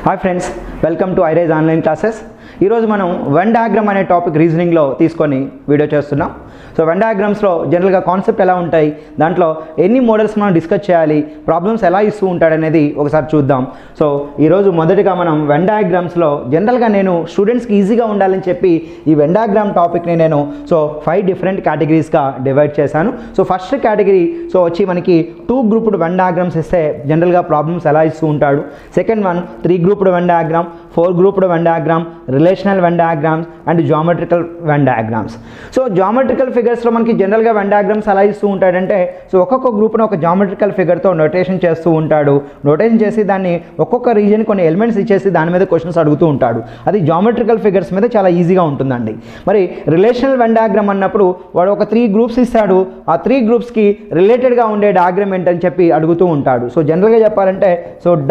Hi friends, welcome to high rise online classes. ఈరోజు మనం Venn diagram అనే టాపిక్ రీజనింగ్లో తీసుకొని వీడియో చేస్తున్నాం. సో వెన్ డయాగ్రామ్స్లో జనరల్గా కాన్సెప్ట్ ఎలా ఉంటాయి, దాంట్లో ఎన్ని మోడల్స్ మనం డిస్కస్ చేయాలి, ప్రాబ్లమ్స్ ఎలా ఇస్తూ ఉంటాడనేది ఒకసారి చూద్దాం. సో ఈరోజు మొదటిగా మనం వెన్ డయాగ్రామ్స్లో జనరల్గా నేను స్టూడెంట్స్కి ఈజీగా ఉండాలని చెప్పి ఈ వెన్ డయాగ్రామ్ టాపిక్ని నేను 5 డిఫరెంట్ కేటగిరీస్గా డివైడ్ చేశాను. సో ఫస్ట్ కేటగిరీ వచ్చి మనకి 2 గ్రూప్డ్ వెన్ డయాగ్రామ్స్ ఇస్తే జనరల్గా ప్రాబ్లమ్స్ ఎలా ఇస్తూ ఉంటాడు. Second one 3 grouped Venn diagram, 4 grouped Venn diagram, relational Venn diagrams and geometrical Venn diagrams. So geometrical ఫిగర్స్లో మనకి జనరల్గా వెన్ డయాగ్రామ్స్ ఎలా ఇస్తూ ఉంటాడంటే, సో ఒక్కొక్క గ్రూప్ను ఒక జామెట్రికల్ ఫిగర్తో నోటేషన్ చేస్తూ ఉంటాడు. నోటేషన్ చేసి దాన్ని ఒక్కొక్క రీజన్ కొన్ని ఎలిమెంట్స్ ఇచ్చేసి దాని మీద క్వశ్చన్స్ అడుగుతూ ఉంటాడు. అది జామెట్రికల్ ఫిగర్స్ మీద చాలా ఈజీగా ఉంటుందండి. మరి రిలేషనల్ వెన్ డయాగ్రామ్ అన్నప్పుడు వాడు ఒక 3 గ్రూప్స్ ఇస్తాడు. ఆ 3 గ్రూప్స్కి రిలేటెడ్గా ఉండే డయాగ్రామ్ ఏంటని చెప్పి అడుగుతూ ఉంటాడు. సో జనరల్గా చెప్పాలంటే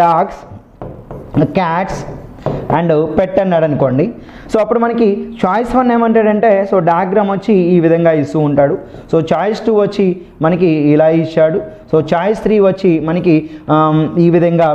డాగ్స్, క్యాట్స్ అండ్ పెట్ అన్నాడు అనుకోండి. సో అప్పుడు మనకి చాయిస్ 1 ఏమంటాడంటే, డయాగ్రామ్ వచ్చి ఈ విధంగా ఇస్తూ ఉంటాడు. సో చాయిస్ 2 వచ్చి మనకి ఇలా ఇచ్చాడు. సో చాయిస్ 3 వచ్చి మనకి ఈ విధంగా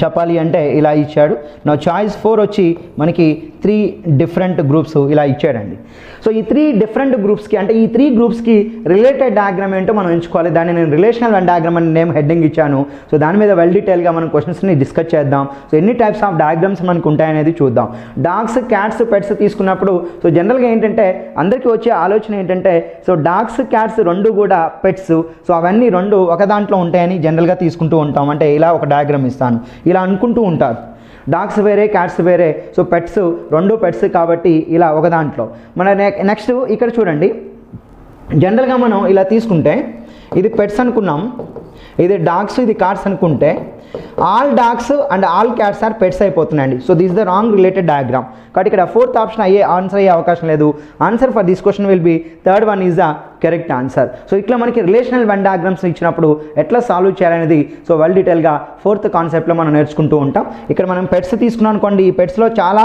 చెప్పాలి అంటే ఇలా ఇచ్చాడు. నా చాయిస్ 4 వచ్చి మనకి 3 డిఫరెంట్ గ్రూప్స్ ఇలా ఇచ్చాడండి. సో ఈ 3 డిఫరెంట్ గ్రూప్స్కి అంటే ఈ 3 గ్రూప్స్కి రిలేటెడ్ డయాగ్రామ్ ఏంటో మనం ఎంచుకోవాలి. దాన్ని నేను రిలేషనల్ వెన్ డయాగ్రామ్ అని నేమ్ హెడ్డింగ్ ఇచ్చాను. సో దాని మీద వెల్ డీటెయిల్గా మనం క్వశ్చన్స్ని డిస్కస్ చేద్దాం. సో ఎన్ని టైప్స్ ఆఫ్ డయాగ్రామ్స్ మనకు ఉంటాయనేది చూద్దాం. డాగ్స్, క్యాట్స్, పెట్స్ తీసుకున్నప్పుడు జనరల్గా ఏంటంటే అందరికీ వచ్చే ఆలోచన ఏంటంటే, డాగ్స్, క్యాట్స్ 2 కూడా పెట్స్. సో అవన్నీ 2 ఒక దాంట్లో ఉంటాయని జనరల్గా తీసుకుంటూ ఉంటాం. అంటే ఇలా ఒక డయాగ్రామ్ ఇస్తాను, ఇలా అనుకుంటూ ఉంటారు. డాగ్స్ వేరే, క్యాట్స్ వేరే. సో పెట్స్ 2 పెట్స్ కాబట్టి ఇలా ఒక దాంట్లో. మన నెక్స్ట్ ఇక్కడ చూడండి, జనరల్గా మనం ఇలా తీసుకుంటే ఇది పెట్స్ అనుకున్నాం, ఇది డాగ్స్, ఇది క్యాట్స్ అనుకుంటే all dogs and all cats are pets అయిపోతున్నాయండి. So this the wrong related diagram. కాబట్టి ఇక్కడ 4th ఆప్షన్ ఆన్సర్ అయ్యే అవకాశం లేదు. Answer for this question will be 3rd one is the correct answer. So ఇట్లా మనకి రిలేషనల్ వెన్ డయాగ్రామ్స్ ఇచ్చినప్పుడు ఎట్లా సాల్వ్ చేయాలనేది వెల్ డీటెయిల్గా 4th కాన్సెప్ట్లో మనం నేర్చుకుంటూ ఉంటాం. ఇక్కడ మనం పెట్స్ తీసుకున్నాం అనుకోండి, ఈ పెట్స్లో చాలా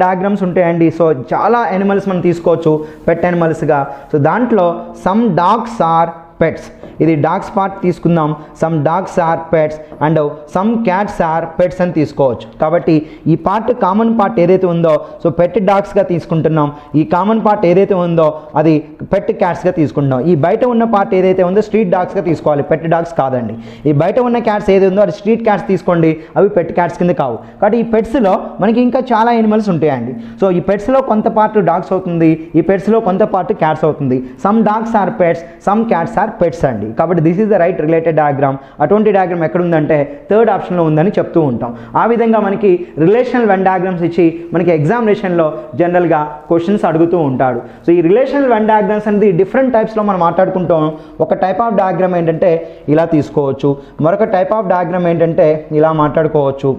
డయాగ్రామ్స్ ఉంటాయండి. సో చాలా యానిమల్స్ మనం తీసుకోవచ్చు పెట్ యానిమల్స్గా. సో దాంట్లో సమ్ డాగ్స్ ఆర్ పెట్స్, ఇది డాగ్స్ పార్ట్ తీసుకుందాం. Some dogs are pets and some cats are pets అని తీసుకోవచ్చు. కాబట్టి ఈ పార్ట్ కామన్ పార్ట్ ఏదైతే ఉందో పెట్ డాగ్స్గా తీసుకుంటున్నాం. ఈ కామన్ పార్ట్ ఏదైతే ఉందో అది పెట్ క్యాట్స్గా తీసుకుంటున్నాం. ఈ బయట ఉన్న పార్ట్ ఏదైతే ఉందో స్ట్రీట్ డాగ్స్గా తీసుకోవాలి, పెట్ డాగ్స్ కాదండి. ఈ బయట ఉన్న క్యాట్స్ ఏది ఉందో అది స్ట్రీట్ క్యాట్స్ తీసుకోండి, అవి పెట్ క్యాట్స్ కింద కావు. కాబట్టి ఈ పెట్స్లో మనకి ఇంకా చాలా యానిమల్స్ ఉంటాయండి. సో ఈ పెట్స్లో కొంత పార్ట్ డాగ్స్ అవుతుంది, ఈ పెట్స్లో కొంత పార్ట్ క్యాట్స్ అవుతుంది. Some dogs are pets, some cats are pets అండి. కాబట్టి this is the right related diagram. అటువంటి డయాగ్రామ్ ఎక్కడ ఉందంటే 3rd ఆప్షన్లో ఉందని చెప్తూ ఉంటాం. ఆ విధంగా మనకి రిలేషనల్ వెన్ డయాగ్రామ్స్ ఇచ్చి మనకి ఎగ్జామినేషన్లో జనరల్గా క్వశ్చన్స్ అడుగుతూ ఉంటాడు. సో ఈ రిలేషనల్ వెన్ డయాగ్రామ్స్ అనేది డిఫరెంట్ టైప్స్లో మనం మాట్లాడుకుంటాం. ఒక టైప్ ఆఫ్ డయాగ్రామ్ ఏంటంటే ఇలా తీసుకోవచ్చు, మరొక టైప్ ఆఫ్ డయాగ్రామ్ ఏంటంటే ఇలా మాట్లాడుకోవచ్చు,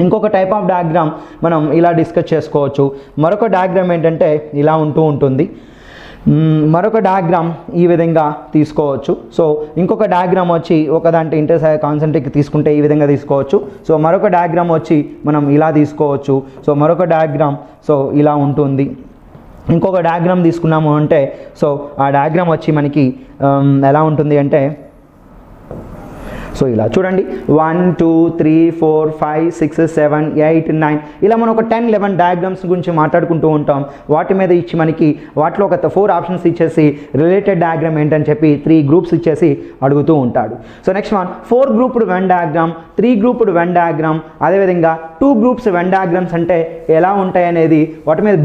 ఇంకొక టైప్ ఆఫ్ డయాగ్రామ్ మనం ఇలా డిస్కస్ చేసుకోవచ్చు, మరొక డయాగ్రామ్ ఏంటంటే ఇలా ఉంటూ ఉంటుంది, మరొక డయాగ్రామ్ ఈ విధంగా తీసుకోవచ్చు. సో ఇంకొక డయాగ్రామ్ వచ్చి ఒక దాంట్లో కాన్సెంట్రిక్ తీసుకుంటే ఈ విధంగా తీసుకోవచ్చు. సో మరొక డయాగ్రామ్ వచ్చి మనం ఇలా తీసుకోవచ్చు. సో మరొక డయాగ్రామ్ ఇలా ఉంటుంది. ఇంకొక డయాగ్రామ్ తీసుకున్నాము అంటే ఆ డయాగ్రామ్ వచ్చి మనకి ఎలా ఉంటుంది అంటే ఇలా చూడండి, 1 2 3 4 5 6 7 8 9 ఇలా మనం ఒక 10 11 డయాగ్రామ్స్ గురించి మాట్లాడుకుంటూ ఉంటాం. వాటి మీద ఇచ్చి మనకి వాటిలో ఒక 4 ఆప్షన్స్ ఇచ్చేసి రిలేటెడ్ డయాగ్రామ్ ఏంటని చెప్పి 3 గ్రూప్స్ ఇచ్చేసి అడుగుతూ ఉంటాడు. So next one 4 grouped Venn diagram, 3 grouped Venn diagram, అదేవిధంగా 2 గ్రూప్స్ వెన్ డయాగ్రామ్స్ అంటే ఎలా ఉంటాయి అనేది, వాటి మీద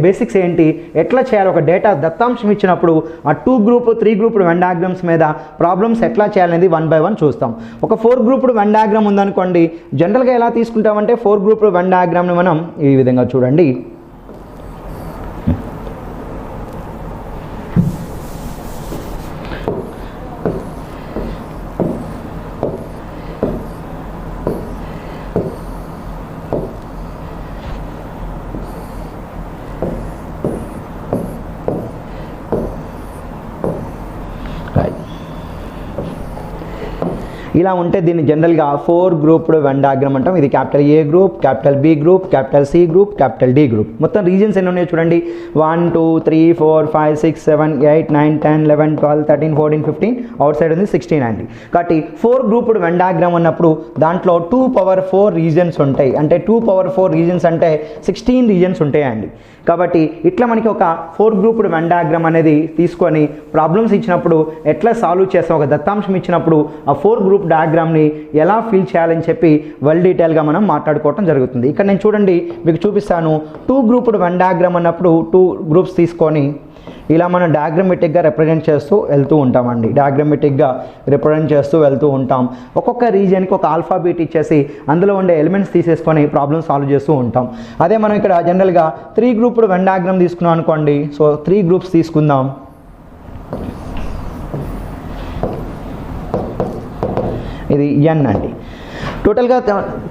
బేసిక్స్ ఏంటి, ఎట్లా చేయాలి, ఒక డేటా దత్తాంశం ఇచ్చినప్పుడు ఆ 2 గ్రూప్ 3 గ్రూప్డ్ వెన్ డయాగ్రామ్స్ మీద ప్రాబ్లమ్స్ ఎట్లా చేయాలనేది 1 by 1 చూస్తాం. ఒక 4 గ్రూప్డ్ వెన్ డయాగ్రామ్ ఉందనుకోండి, జనరల్గా ఎలా తీసుకుంటామంటే 4 గ్రూప్డ్ వెన్ డయాగ్రామ్ని మనం ఈ విధంగా చూడండి. ఇలా ఉంటే దీన్ని జనరల్గా 4 గ్రూప్డ్ వెన్ డయాగ్రామ్ అంటాం. ఇది capital A group, capital B group, capital C group, capital D group. మొత్తం రీజన్స్ ఎన్ని ఉన్నాయో చూడండి. 1 2 3 4 5 6 7 8 9 10 11 12 13 14 15 అవుట్ సైడ్ ఉంది 16 అండి. కాబట్టి 4 గ్రూప్డ్ వెన్ డయాగ్రామ్ అన్నప్పుడు దాంట్లో 2^4 రీజన్స్ ఉంటాయి. అంటే 2^4 రీజన్స్ అంటే 16 రీజన్స్ ఉంటాయండి. కాబట్టి ఇట్లా మనకి ఒక 4 గ్రూప్డ్ వెన్ డయాగ్రామ్ అనేది తీసుకొని ప్రాబ్లమ్స్ ఇచ్చినప్పుడు ఎట్లా సాల్వ్ చేస్తాం, ఒక దత్తాంశం ఇచ్చినప్పుడు ఆ 4 గ్రూప్ డయాగ్రామ్ని ఎలా ఫిల్ చేయాలని చెప్పి వెల్ డీటెయిల్గా మనం మాట్లాడుకోవడం జరుగుతుంది. ఇక్కడ నేను చూడండి మీకు చూపిస్తాను. 2 గ్రూప్డ్ వెన్ డయాగ్రామ్ అన్నప్పుడు 2 గ్రూప్స్ తీసుకొని ఇలా మనం డయాగ్రమెటిక్గా రిప్రజెంట్ చేస్తూ వెళ్తూ ఉంటామండి. డయాగ్రమెటిక్గా రిప్రజెంట్ చేస్తూ వెళ్తూ ఉంటాం. ఒక్కొక్క రీజియన్కి ఒక ఆల్ఫాబెట్ ఇచ్చేసి అందులో ఉండే ఎలిమెంట్స్ తీసేసుకొని ప్రాబ్లమ్ సాల్వ్ చేస్తూ ఉంటాం. అదే మనం ఇక్కడ జనరల్గా 3 గ్రూప్డ్ వెన్ డయాగ్రామ్ తీసుకున్నాం అనుకోండి. సో 3 గ్రూప్స్ తీసుకుందాం. ఇది ఎన్ అండి. టోటల్గా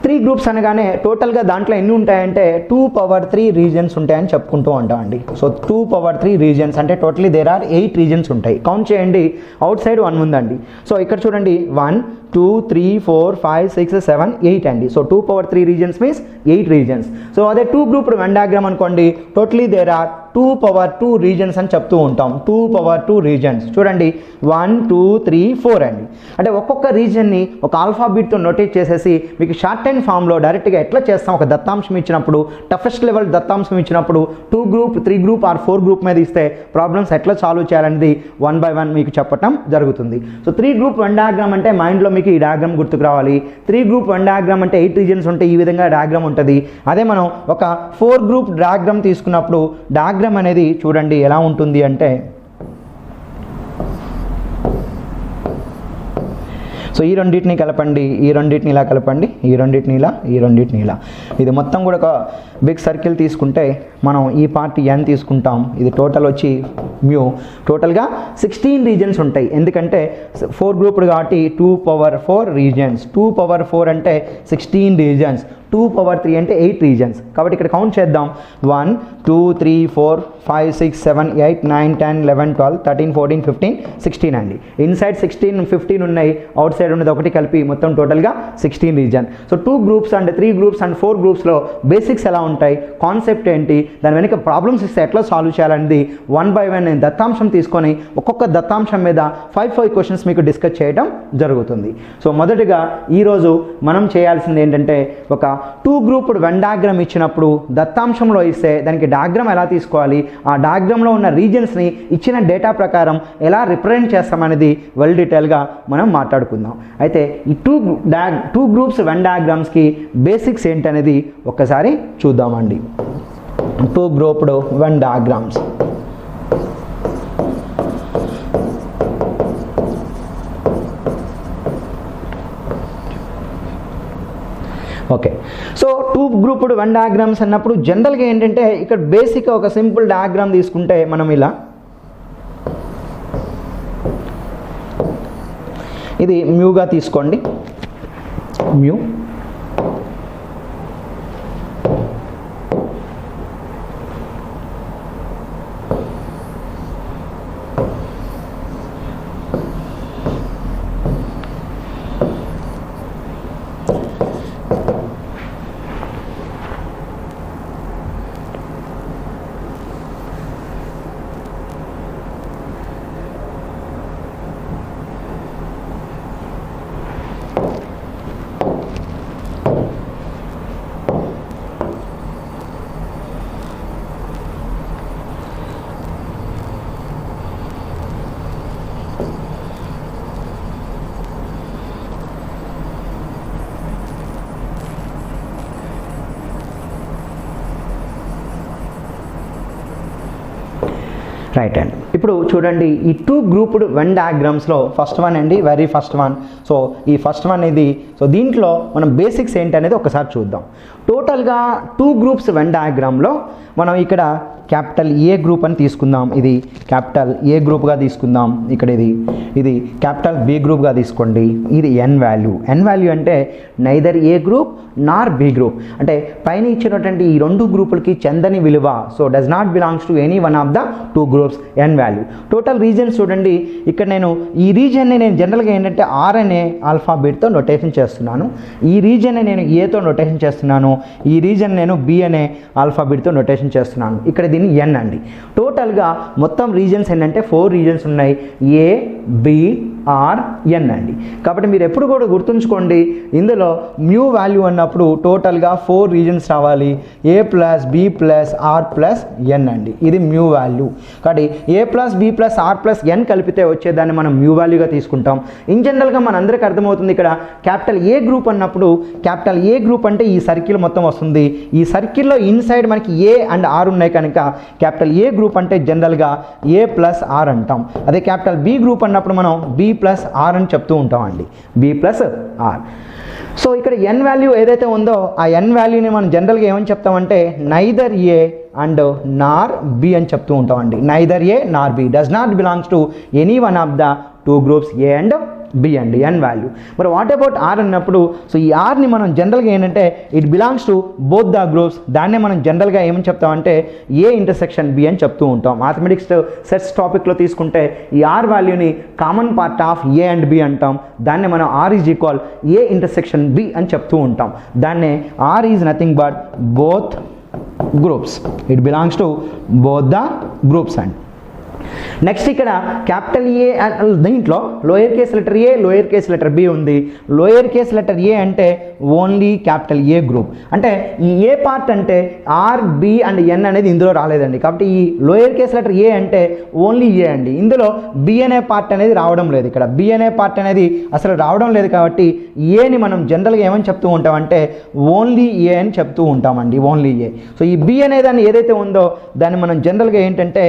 3 గ్రూప్స్ అనగానే టోటల్గా దాంట్లో ఎన్ని ఉంటాయంటే 2^3 రీజన్స్ ఉంటాయని చెప్పుకుంటూ ఉంటామండి. సో 2^3 రీజన్స్ అంటే టోటలీ దేర్ ఆర్ 8 రీజన్స్ ఉంటాయి. కౌంట్ చేయండి. అవుట్ సైడ్ 1 ఉందండి. సో ఇక్కడ చూడండి 1 2 3 4 5 6 7 8 అండి. So 2^3 reasons means 8 reasons. So అదే 2 గ్రూప్డ్ వెన్ డయాగ్రామ్ అనుకోండి. టోటలీ దేర్ ఆర్ 2^2 రీజన్స్ అని చెప్తూ ఉంటాం. 2^2 రీజన్స్ చూడండి 1 2 3 4 అండి. అంటే ఒక్కొక్క రీజన్ని ఒక ఆల్ఫాబెట్తో నోటేట్ చేసేసి మీకు షార్ట్ హ్యాండ్ ఫామ్లో డైరెక్ట్గా ఎట్లా చేస్తాం, ఒక దత్తాంశం ఇచ్చినప్పుడు టఫెస్ట్ లెవెల్ దత్తాంశం ఇచ్చినప్పుడు 2 గ్రూప్ 3 గ్రూప్ ఆర్ 4 గ్రూప్ మీద ఇస్తే ప్రాబ్లమ్స్ ఎట్లా సాల్వ్ చేయాలనేది 1 by 1 మీకు చెప్పటం జరుగుతుంది. సో 3 గ్రూప్ వెన్ డయాగ్రామ్ అంటే మైండ్లో మీకు ఈ డయాగ్రామ్ గుర్తుకు రావాలి. 3 గ్రూప్ వెన్ డయాగ్రామ్ అంటే 8 రీజన్స్ ఉంటే ఈ విధంగా డయాగ్రామ్ ఉంటుంది. అదే మనం ఒక 4 గ్రూప్ డయాగ్రామ్ తీసుకున్నప్పుడు డయాగ్రామ్ అనేది చూడండి ఎలా ఉంటుంది అంటే, సో ఈ రెండింటిని కలపండి, ఈ రెండింటిని ఇలా కలపండి, ఈ రెండింటిని ఇలా, ఈ రెండింటిని ఇలా. ఇది మొత్తం కూడా ఒక బిగ్ సర్కిల్ తీసుకుంటే మనం ఈ పార్ట్ ఎన్ తీసుకుంటాం. ఇది టోటల్ వచ్చి మ్యూ. టోటల్గా 16 రీజన్స్ ఉంటాయి. ఎందుకంటే 4 గ్రూప్డ్ కాబట్టి 2^4 రీజన్స్. 2^4 అంటే 16 రీజన్స్. 2^3 అంటే 8 రీజన్స్. కాబట్టి ఇక్కడ కౌంట్ చేద్దాం. 1 2 3 4 5 6 7 8 9 10 11 12 13 14 15 16 అండి. ఇన్సైడ్ 16 15 ఉన్నాయి, అవుట్ సైడ్ ఉన్నది ఒకటి కలిపి మొత్తం టోటల్గా 16 region. So 2 groups and 3 groups and 4 గ్రూప్స్లో బేసిక్స్ ఎలా ఉంటాయి, కాన్సెప్ట్ ఏంటి, దాని వెనుక ప్రాబ్లమ్స్ ఇస్తే ఎట్లా సాల్వ్ చేయాలనేది 1 by 1 నేను దత్తాంశం తీసుకొని ఒక్కొక్క దత్తాంశం మీద 5 క్వశ్చన్స్ మీకు డిస్కస్ చేయడం జరుగుతుంది. సో మొదటిగా ఈరోజు మనం చేయాల్సింది ఏంటంటే, ఒక 2 గ్రూప్డ్ వెన్ డయాగ్రామ్ ఇచ్చినప్పుడు దత్తాంశంలో ఇస్తే దానికి డయాగ్రామ్ ఎలా తీసుకోవాలి, ఆ డయాగ్రామ్లో ఉన్న రీజన్స్ని ఇచ్చిన డేటా ప్రకారం ఎలా రిప్రజెంట్ చేస్తామనేది వెల్ డీటెయిల్గా మనం మాట్లాడుకుందాం. అయితే ఈ 2 గ్రూప్స్ వెన్ డయాగ్రామ్స్కి బేసిక్స్ ఏంటనేది ఒక్కసారి చూద్దామండి. 2 grouped Venn diagrams. Okay, so 2 grouped Venn diagrams అన్నప్పుడు జనరల్గా ఏంటంటే ఇక్కడ బేసిక్గా ఒక సింపుల్ డయాగ్రామ్ తీసుకుంటే మనం ఇలా, ఇది మ్యూగా తీసుకోండి. మ్యూ రైట్ అండి. ఇప్పుడు చూడండి ఈ 2 గ్రూప్డ్ వెన్ డయాగ్రామ్స్లో ఫస్ట్ వన్ అండి, వెరీ ఫస్ట్ వన్. సో ఈ ఫస్ట్ వన్ ఇది. సో దీంట్లో మనం బేసిక్స్ ఏంటనేది ఒకసారి చూద్దాం. టోటల్గా 2 గ్రూప్స్ వెన్ డయాగ్రామ్లో మనం ఇక్కడ క్యాపిటల్ ఏ గ్రూప్ అని తీసుకుందాం. ఇది క్యాపిటల్ ఏ గ్రూప్గా తీసుకుందాం. ఇక్కడ ఇది క్యాపిటల్ బి గ్రూప్గా తీసుకోండి. ఇది ఎన్ వాల్యూ. ఎన్ వాల్యూ అంటే neither A group nor B group, అంటే పైన ఇచ్చినటువంటి ఈ రెండు గ్రూపులకి చెందని విలువ. So does not belongs to any one of the two groups. N value. Total regions చూడండి. ఇక్కడ నేను ఈ రీజన్ని నేను జనరల్గా ఏంటంటే ఆర్ అనే ఆల్ఫాబెట్తో నొటేషన్ చేస్తున్నాను. ఈ రీజన్ని నేను ఏతో నొటేషన్ చేస్తున్నాను. ఈ రీజన్ నేను బి అనే ఆల్ఫాబెట్తో నొటేషన్ చేస్తున్నాను. ఇక్కడ దీన్ని ఎన్ అండి. టోటల్గా మొత్తం రీజన్స్ ఏంటంటే 4 రీజన్స్ ఉన్నాయి. ఏ, బి, ఆర్, ఎన్ అండి. కాబట్టి మీరు ఎప్పుడు కూడా గుర్తుంచుకోండి, ఇందులో మ్యూ వాల్యూ అన్నప్పుడు టోటల్గా 4 రీజన్స్ రావాలి. A plus B plus R plus N అండి. ఇది మ్యూ వాల్యూ. కాబట్టి A plus B plus R plus N కలిపితే వచ్చేదాన్ని మనం మ్యూ వాల్యూగా తీసుకుంటాం. ఇన్ జనరల్గా మనందరికీ అర్థమవుతుంది. ఇక్కడ క్యాపిటల్ ఏ గ్రూప్ అన్నప్పుడు క్యాపిటల్ ఏ గ్రూప్ అంటే ఈ సర్కిల్ మొత్తం వస్తుంది. ఈ సర్కిల్లో ఇన్సైడ్ మనకి ఏ అండ్ ఆర్ ఉన్నాయి కనుక క్యాపిటల్ ఏ గ్రూప్ అంటే జనరల్గా ఏ ప్లస్ ఆర్ అంటాం. అదే క్యాపిటల్ బి గ్రూప్ అన్నప్పుడు మనం బి ప్లస్ ఆర్ అని చెప్తూ ఉంటామండి. B plus are. సో ఇక్కడ ఎన్ వాల్యూ ఏదైతే ఉందో ఆ ఎన్ వాల్యూని మనం జనరల్గా ఏమని చెప్తామంటే neither A and nor B అని చెప్తూ ఉంటామండి. Neither A nor B, does not belongs to any one of the two groups A and B అండి. N value. మరి వాట్ అబౌట్ ఆర్ అన్నప్పుడు సో ఈ ఆర్ని మనం జనరల్గా ఏంటంటే it belongs to both the groups. దాన్నే మనం జనరల్గా ఏమని చెప్తామంటే ఏ ఇంటర్సెక్షన్ బి అని చెప్తూ ఉంటాం. మ్యాథమెటిక్స్ సెట్స్ టాపిక్లో తీసుకుంటే ఈ ఆర్ వాల్యూని common part of A and B అంటాం. దాన్నే మనం r is equal A intersection B అని చెప్తూ ఉంటాం. దాన్నే r is nothing but both groups. It belongs to both the groups and next ఇక్కడ క్యాపిటల్ ఏ దీంట్లో lower case letter a, lower case letter b ఉంది. లోయర్ కేస్ లెటర్ ఏ అంటే only capital A group. అంటే ఈ A part అంటే r, b and n అనేది ఇందులో రాలేదండి. కాబట్టి ఈ లోయర్ కేస్ లెటర్ ఏ అంటే ఓన్లీ ఏ అండి. ఇందులో బి అనే పార్ట్ అనేది రావడం లేదు. ఇక్కడ బి అనే పార్ట్ అనేది అసలు రావడం లేదు. కాబట్టి ఏని మనం జనరల్గా ఏమని చెప్తూ ఉంటామంటే ఓన్లీ ఏ అని చెప్తూ ఉంటామండి. Only A. సో ఈ బి అనే దాన్ని ఏదైతే ఉందో దాన్ని మనం జనరల్గా ఏంటంటే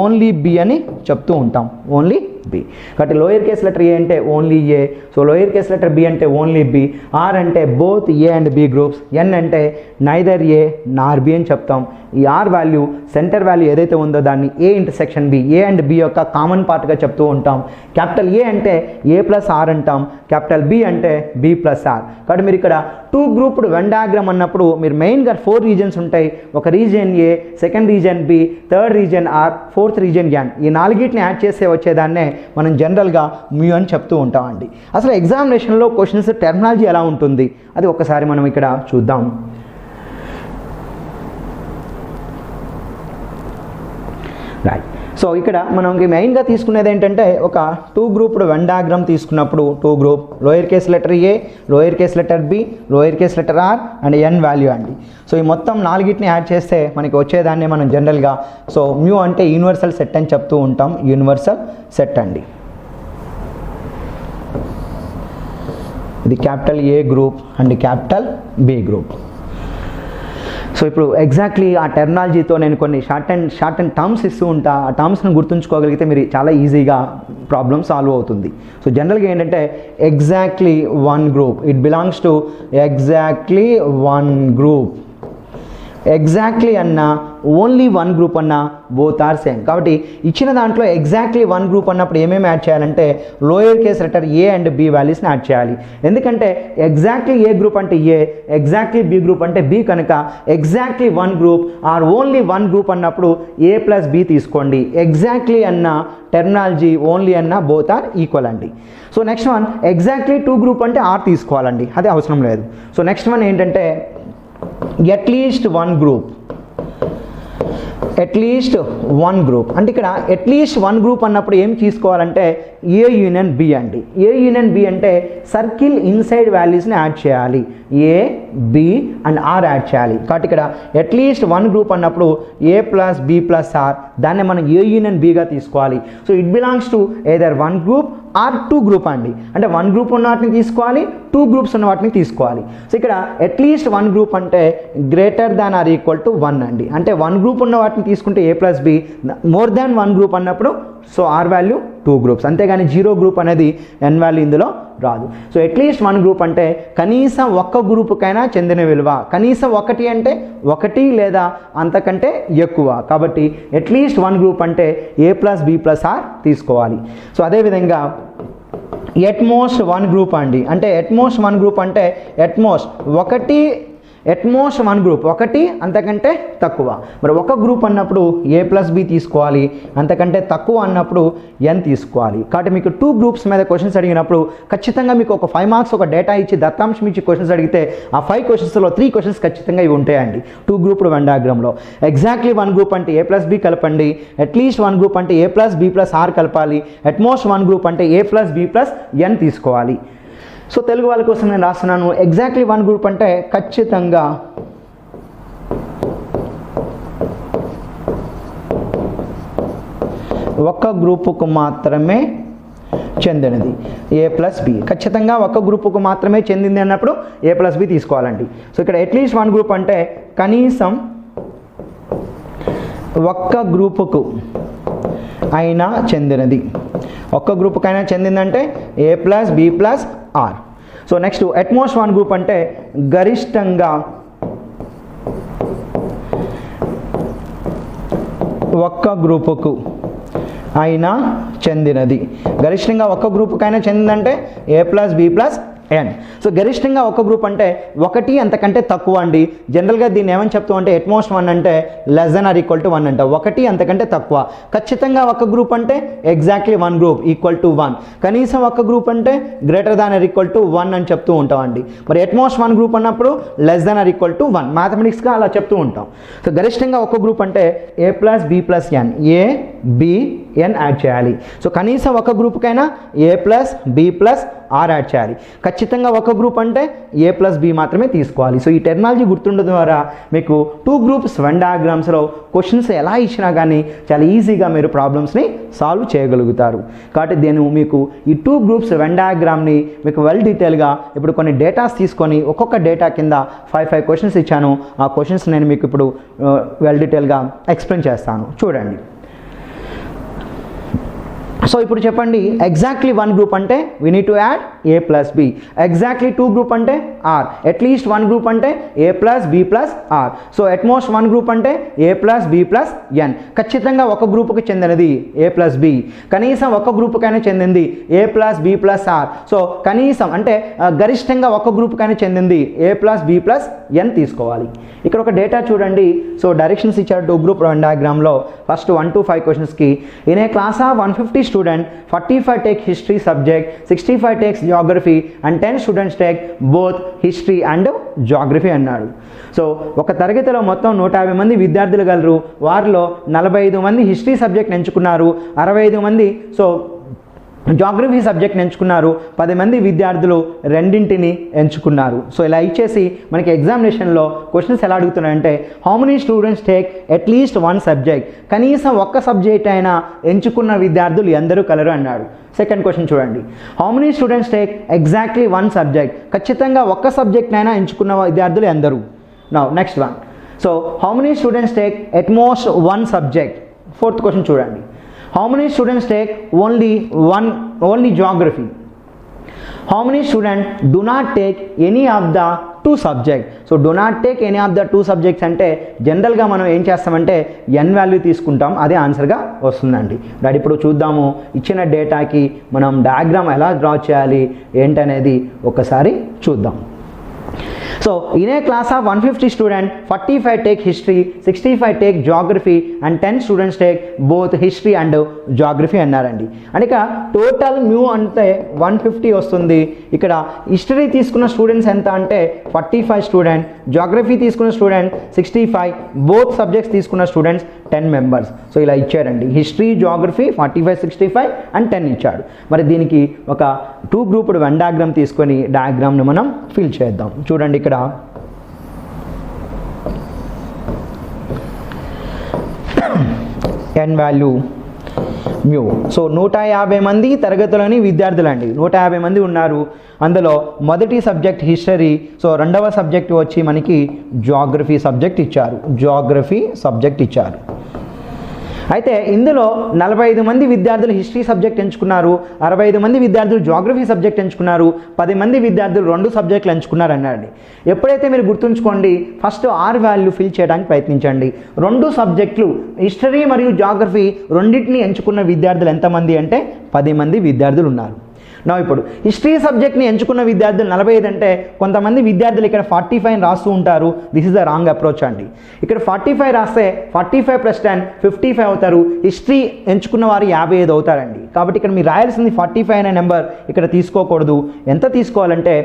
ఓన్లీ బి అని చెప్తూ ఉంటాం. Only B. కాబట్టి లోయర్ కేస్ లెటర్ ఏ అంటే only A. So lower case letter B అంటే ఓన్లీ బి. ఆర్ అంటే both A and B groups. N అంటే నైదర్ ఏ నార్ బి అని చెప్తాం. ఈ ఆర్ వాల్యూ సెంటర్ వాల్యూ ఏదైతే ఉందో దాన్ని A intersection B, A and B యొక్క కామన్ పార్ట్గా చెప్తూ ఉంటాం. క్యాపిటల్ ఏ అంటే ఏ ప్లస్ ఆర్ అంటాం. క్యాపిటల్ బి అంటే బి ప్లస్ ఆర్. కాబట్టి మీరు ఇక్కడ టూ గ్రూప్డ్ వెన్ డయాగ్రామ్ అన్నప్పుడు మీరు మెయిన్గా 4 రీజన్స్ ఉంటాయి. ఒక region A, second region B, third region R, fourth region N. ఈ 4ని యాడ్ చేసే వచ్చేదాన్నే మనం జనరల్గా మ్యూ అని చెప్తూ ఉంటామండి. అసలు ఎగ్జామినేషన్లో క్వశ్చన్స్ టెర్మినాలజీ ఎలా ఉంటుంది అది ఒక్కసారి మనం ఇక్కడ చూద్దాం. రైట్. సో ఇక్కడ మనం మెయిన్గా తీసుకునేది ఏంటంటే ఒక 2 గ్రూప్డ్ వెన్ డయాగ్రామ్ తీసుకున్నప్పుడు 2 group lower case letter a, lower case letter b, lower case letter r and n value అండి. సో ఈ మొత్తం 4ని యాడ్ చేస్తే మనకి వచ్చేదాన్ని మనం జనరల్గా సో మ్యూ అంటే యూనివర్సల్ సెట్ అని చెప్తూ ఉంటాం. యూనివర్సల్ సెట్ అండి. ఇది capital A group and capital B group. So ఇప్పుడు ఎగ్జాక్ట్లీ ఆ టెర్మినాలజీతో నేను కొన్ని షార్ట్ అండ్ టర్మ్స్ ఇస్తూ ఉంటా. ఆ టర్మ్స్ని గుర్తుంచుకోగలిగితే మీరు చాలా ఈజీగా ప్రాబ్లమ్ సాల్వ్ అవుతుంది. సో జనరల్గా ఏంటంటే exactly one group, it belongs to exactly one group. Exactly అన్న ఓన్లీ వన్ గ్రూప్ అన్న బోత్ ఆర్ సేమ్. కాబట్టి ఇచ్చిన దాంట్లో ఎగ్జాక్ట్లీ వన్ గ్రూప్ అన్నప్పుడు ఏమేమి యాడ్ చేయాలంటే lower case letter A and B వాల్యూస్ని యాడ్ చేయాలి. ఎందుకంటే ఎగ్జాక్ట్లీ ఏ గ్రూప్ అంటే ఏ, ఎగ్జాక్ట్లీ బి గ్రూప్ అంటే బి కనుక exactly one group or only one group అన్నప్పుడు ఏ ప్లస్ బి తీసుకోండి. ఎగ్జాక్ట్లీ అన్న టెర్మినాలజీ ఓన్లీ అన్న బోత్ ఆర్ ఈక్వల్ అండి. So next one exactly two group అంటే ఆర్ తీసుకోవాలండి, అది అవసరం లేదు. సో నెక్స్ట్ వన్ ఏంటంటే at least one group. At least one group అంటే ఇక్కడ అట్లీస్ట్ వన్ గ్రూప్ అన్నప్పుడు ఏం తీసుకోవాలంటే ఏ యూనియన్ బి అండి. ఏ యూనియన్ బి అంటే సర్కిల్ ఇన్సైడ్ వాల్యూస్ని యాడ్ చేయాలి. A, B and r add చేయాలి. కాబట్టి ఇక్కడ అట్లీస్ట్ వన్ గ్రూప్ అన్నప్పుడు A plus B plus r, దాన్ని మనం ఏ యూనియన్ బిగా తీసుకోవాలి. So it belongs to either one group or two group అండి. అంటే వన్ గ్రూప్ ఉన్న వాటిని తీసుకోవాలి, టూ గ్రూప్స్ ఉన్న వాటిని తీసుకోవాలి. సో ఇక్కడ అట్లీస్ట్ వన్ గ్రూప్ అంటే greater than or equal to one అండి. అంటే వన్ గ్రూప్ ఉన్న వాటిని తీసుకుంటే A plus B, more than one group అన్నప్పుడు so R value two groups. అంతేగాని జీరో గ్రూప్ అనేది ఎన్ వాల్యూ ఇందులో రాదు. సో అట్లీస్ట్ వన్ గ్రూప్ అంటే కనీసం ఒక్క గ్రూపుకైనా చెందిన విలువ, కనీసం ఒకటి అంటే ఒకటి లేదా అంతకంటే ఎక్కువ. కాబట్టి అట్లీస్ట్ వన్ గ్రూప్ అంటే A + B + R తీసుకోవాలి. సో అదేవిధంగా ఎట్మోస్ట్ వన్ గ్రూప్ అండి. అంటే ఎట్మోస్ట్ వన్ గ్రూప్ అంటే ఎట్మోస్ట్ వన్ గ్రూప్, ఒకటి అంతకంటే తక్కువ. మరి ఒక గ్రూప్ అన్నప్పుడు A + B తీసుకోవాలి, అంతకంటే తక్కువ అన్నప్పుడు N తీసుకోవాలి. కాబట్టి మీకు 2 గ్రూప్స్ మీద క్వశ్చన్స్ అడిగినప్పుడు ఖచ్చితంగా మీకు ఒక 5 మార్క్స్ ఒక డేటా ఇచ్చి దత్తాంశం ఇచ్చి క్వశ్చన్స్ అడిగితే ఆ 5 క్వశ్చన్స్లో 3 క్వశ్చన్స్ ఖచ్చితంగా ఇవి ఉంటాయండి 2 గ్రూప్డ్ వెన్ డయాగ్రామ్లో. ఎగ్జాక్ట్లీ వన్ గ్రూప్ అంటే A + B కలపండి, అట్లీస్ట్ వన్ గ్రూప్ అంటే A + B + R కలపాలి, అట్మోస్ట్ వన్ గ్రూప్ అంటే A + B + N తీసుకోవాలి. సో తెలుగు వాళ్ళ కోసం నేను రాస్తున్నాను. ఎగ్జాక్ట్లీ వన్ గ్రూప్ అంటే ఖచ్చితంగా ఒక గ్రూపుకు మాత్రమే చెందినది A + B. ఖచ్చితంగా ఒక గ్రూపుకు మాత్రమే చెందింది అన్నప్పుడు A + B తీసుకోవాలండి. సో ఇక్కడ అట్లీస్ట్ వన్ గ్రూప్ అంటే కనీసం ఒక్క గ్రూపుకు అయినా చెందినది, ఒక్క గ్రూపుకైనా చెందిందంటే A + B + R. So next utmost one group అంటే గరిష్టంగా ఒక్క గ్రూపుకు అయినా చెందినది, గరిష్టంగా ఒక్క గ్రూపుకైనా చెందిందంటే A + B + N. సో గరిష్టంగా ఒక గ్రూప్ అంటే ఒకటి అంతకంటే తక్కువ అండి. జనరల్గా దీన్ని ఏమని చెప్తాం అంటే అట్మోస్ట్ వన్ అంటే <= 1 అంట, ఒకటి అంతకంటే తక్కువ. ఖచ్చితంగా ఒక గ్రూప్ అంటే ఎగ్జాక్ట్లీ వన్ గ్రూప్ = 1, కనీసం ఒక గ్రూప్ అంటే <= 1 అని చెప్తూ ఉంటామండి. మరి అట్మోస్ట్ వన్ గ్రూప్ అన్నప్పుడు <= 1 మ్యాథమెటిక్స్గా అలా చెప్తూ ఉంటాం. సో గరిష్టంగా ఒక గ్రూప్ అంటే A + B + N, A B N add చేయాలి. సో కనీసం ఒక గ్రూప్కైనా A + B + R యాడ్ చేయాలి. ఖచ్చితంగా ఒక గ్రూప్ అంటే A + B మాత్రమే తీసుకోవాలి. సో ఈ టెర్మినాలజీ గుర్తుండడం ద్వారా మీకు 2 గ్రూప్స్ వెన్ డయాగ్రామ్స్లో క్వశ్చన్స్ ఎలా ఇచ్చినా కానీ చాలా ఈజీగా మీరు ప్రాబ్లమ్స్ని సాల్వ్ చేయగలుగుతారు. కాబట్టి నేను మీకు ఈ 2 గ్రూప్స్ వెన్ డయాగ్రామ్ని మీకు వెల్ డీటెయిల్గా ఇప్పుడు కొన్ని డేటాస్ తీసుకొని ఒక్కొక్క డేటా కింద 5 క్వశ్చన్స్ ఇచ్చాను. ఆ క్వశ్చన్స్ నేను మీకు ఇప్పుడు వెల్ డీటెయిల్గా ఎక్స్ప్లెయిన్ చేస్తాను. చూడండి. సో ఇప్పుడు చెప్పండి, ఎగ్జాక్ట్లీ వన్ గ్రూప్ అంటే we need to add A + B. Exactly 2 group అంటే R. అట్లీస్ట్ వన్ గ్రూప్ అంటే A + B + R. So utmost one group అంటే A + B + N. ఖచ్చితంగా ఒక గ్రూపుకి చెందినది A + B, కనీసం ఒక గ్రూపుకైనా చెందింది A + B + R. సో కనీసం అంటే గరిష్టంగా ఒక గ్రూపుకైనా చెందింది A + B + N తీసుకోవాలి. ఇక్కడ ఒక డేటా చూడండి. సో డైరెక్షన్స్ ఇచ్చారు 2 గ్రూప్ వెన్ డయాగ్రామ్లో. ఫస్ట్ 1 to 5 క్వశ్చన్స్కి in a class of 150 student, 45 take history subject, 65 takes geography and 10 students take both history and geography అన్నాడు. సో ఒక తరగతిలో మొత్తం 150 మంది విద్యార్థులు గలరు. వారిలో 45 మంది హిస్టరీ సబ్జెక్ట్ ఎంచుకున్నారు, 65 మంది జాగ్రఫీ సబ్జెక్ట్ని ఎంచుకున్నారు, 10 మంది విద్యార్థులు రెండింటిని ఎంచుకున్నారు. సో ఇలా ఇచ్చేసి మనకి ఎగ్జామినేషన్లో క్వశ్చన్స్ ఎలా అడుగుతున్నాయంటే how many students take at least one subject, కనీసం ఒక్క సబ్జెక్ట్ అయినా ఎంచుకున్న విద్యార్థులు ఎందరూ కలరు అన్నాడు. సెకండ్ క్వశ్చన్ చూడండి, how many students take exactly one subject, ఖచ్చితంగా ఒక్క సబ్జెక్ట్నైనా ఎంచుకున్న విద్యార్థులు ఎందరు. Now next one, so how many students take at most one subject. Fourth question చూడండి, how many students take only geography. How many students do not take any of the 2 subjects. So do not take any of the 2 subjects అంటే జనరల్గా మనం ఏం చేస్తామంటే n value తీసుకుంటాం, అదే ఆన్సర్గా వస్తుందండి. Right, ఇప్పుడు చూద్దాము ఇచ్చిన డేటాకి మనం డయాగ్రామ్ ఎలా డ్రా చేయాలి ఏంటనేది ఒకసారి చూద్దాం. So in a class of 150 student, 45 take history, 65 take geography and 10 students take both history and geography అన్నారండి. అంటే టోటల్ మ్యూ అంటే 150 వస్తుంది. ఇక్కడ హిస్టరీ తీసుకున్న స్టూడెంట్స్ ఎంత అంటే 45 స్టూడెంట్, జాగ్రఫీ తీసుకున్న స్టూడెంట్ 65, బోత్ సబ్జెక్ట్స్ తీసుకున్న స్టూడెంట్స్ 10 మెంబర్స్. సో ఇలా ఇచ్చారండి, హిస్టరీ జాగ్రఫీ 45, 65 and 10 ఇచ్చాడు. మరి దీనికి ఒక 2 గ్రూప్డ్ వెన్ డయాగ్రామ్ తీసుకొని డయాగ్రామ్ని మనం ఫిల్ చేద్దాం. చూడండి, ఇక్కడ n వాల్యూ మ్యూ. సో 150 మంది తరగతిలోని విద్యార్థులు అండి, 150 మంది ఉన్నారు. అందులో మొదటి సబ్జెక్ట్ హిస్టరీ, సో రెండవ సబ్జెక్ట్ వచ్చి మనకి జాగ్రఫీ సబ్జెక్ట్ ఇచ్చారు. అయితే ఇందులో 45 మంది విద్యార్థులు హిస్టరీ సబ్జెక్ట్ ఎంచుకున్నారు, 65 మంది విద్యార్థులు జాగ్రఫీ సబ్జెక్ట్ ఎంచుకున్నారు, 10 మంది విద్యార్థులు 2 సబ్జెక్టులు ఎంచుకున్నారు అన్నారండి. ఎప్పుడైతే మీరు గుర్తుంచుకోండి, ఫస్ట్ ఆర్ వాల్యూ ఫిల్ చేయడానికి ప్రయత్నించండి. 2 సబ్జెక్టులు హిస్టరీ మరియు జాగ్రఫీ రెండింటిని ఎంచుకున్న విద్యార్థులు ఎంతమంది అంటే 10 మంది విద్యార్థులు ఉన్నారు. నా ఇప్పుడు హిస్టరీ సబ్జెక్ట్ని ఎంచుకున్న విద్యార్థులు 45 అంటే కొంతమంది విద్యార్థులు ఇక్కడ 45 రాస్తూ ఉంటారు. This is the wrong approach అండి. ఇక్కడ 45 రాస్తే 45 + 10 55 అవుతారు. హిస్టరీ ఎంచుకున్న వారు 55 అవుతారండి. కాబట్టి ఇక్కడ మీరు రాయాల్సింది 45 అనే నెంబర్ ఇక్కడ తీసుకోకూడదు. ఎంత తీసుకోవాలంటే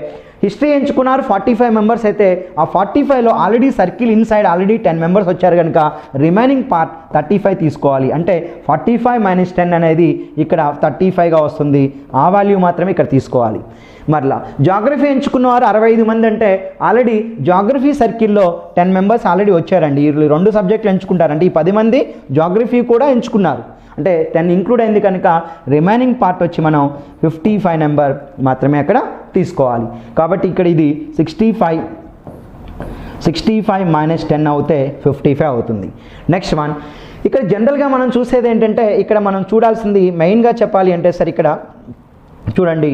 హిస్టరీ ఎంచుకున్నారు 45 మెంబర్స్ అయితే ఆ 45లో already circle inside already 10 members వచ్చారు కనుక రిమైనింగ్ పార్ట్ 35 తీసుకోవాలి. అంటే 45 - 10 అనేది ఇక్కడ 35గా వస్తుంది. ఆ వాల్యూ మాత్రమే ఇక్కడ తీసుకోవాలి. మరలా జాగ్రఫీ ఎంచుకున్న వారు 65 మంది అంటే ఆల్రెడీ జాగ్రఫీ సర్కిల్లో 10 మెంబర్స్ ఆల్రెడీ వచ్చారండి. వీళ్ళు 2 సబ్జెక్టులు ఎంచుకుంటారంటే ఈ 10 మంది జాగ్రఫీ కూడా ఎంచుకున్నారు. అంటే 10 ఇంక్లూడ్ అయింది కనుక రిమైనింగ్ పార్ట్ వచ్చి మనం 55 నెంబర్ మాత్రమే అక్కడ తీసుకోవాలి. కాబట్టి ఇక్కడ ఇది 65 - 10 అవుతే 55 అవుతుంది. నెక్స్ట్ వన్, ఇక్కడ జనరల్గా మనం చూసేది ఏంటంటే ఇక్కడ మనం చూడాల్సింది మెయిన్గా చెప్పాలి అంటే సరే ఇక్కడ చూడండి,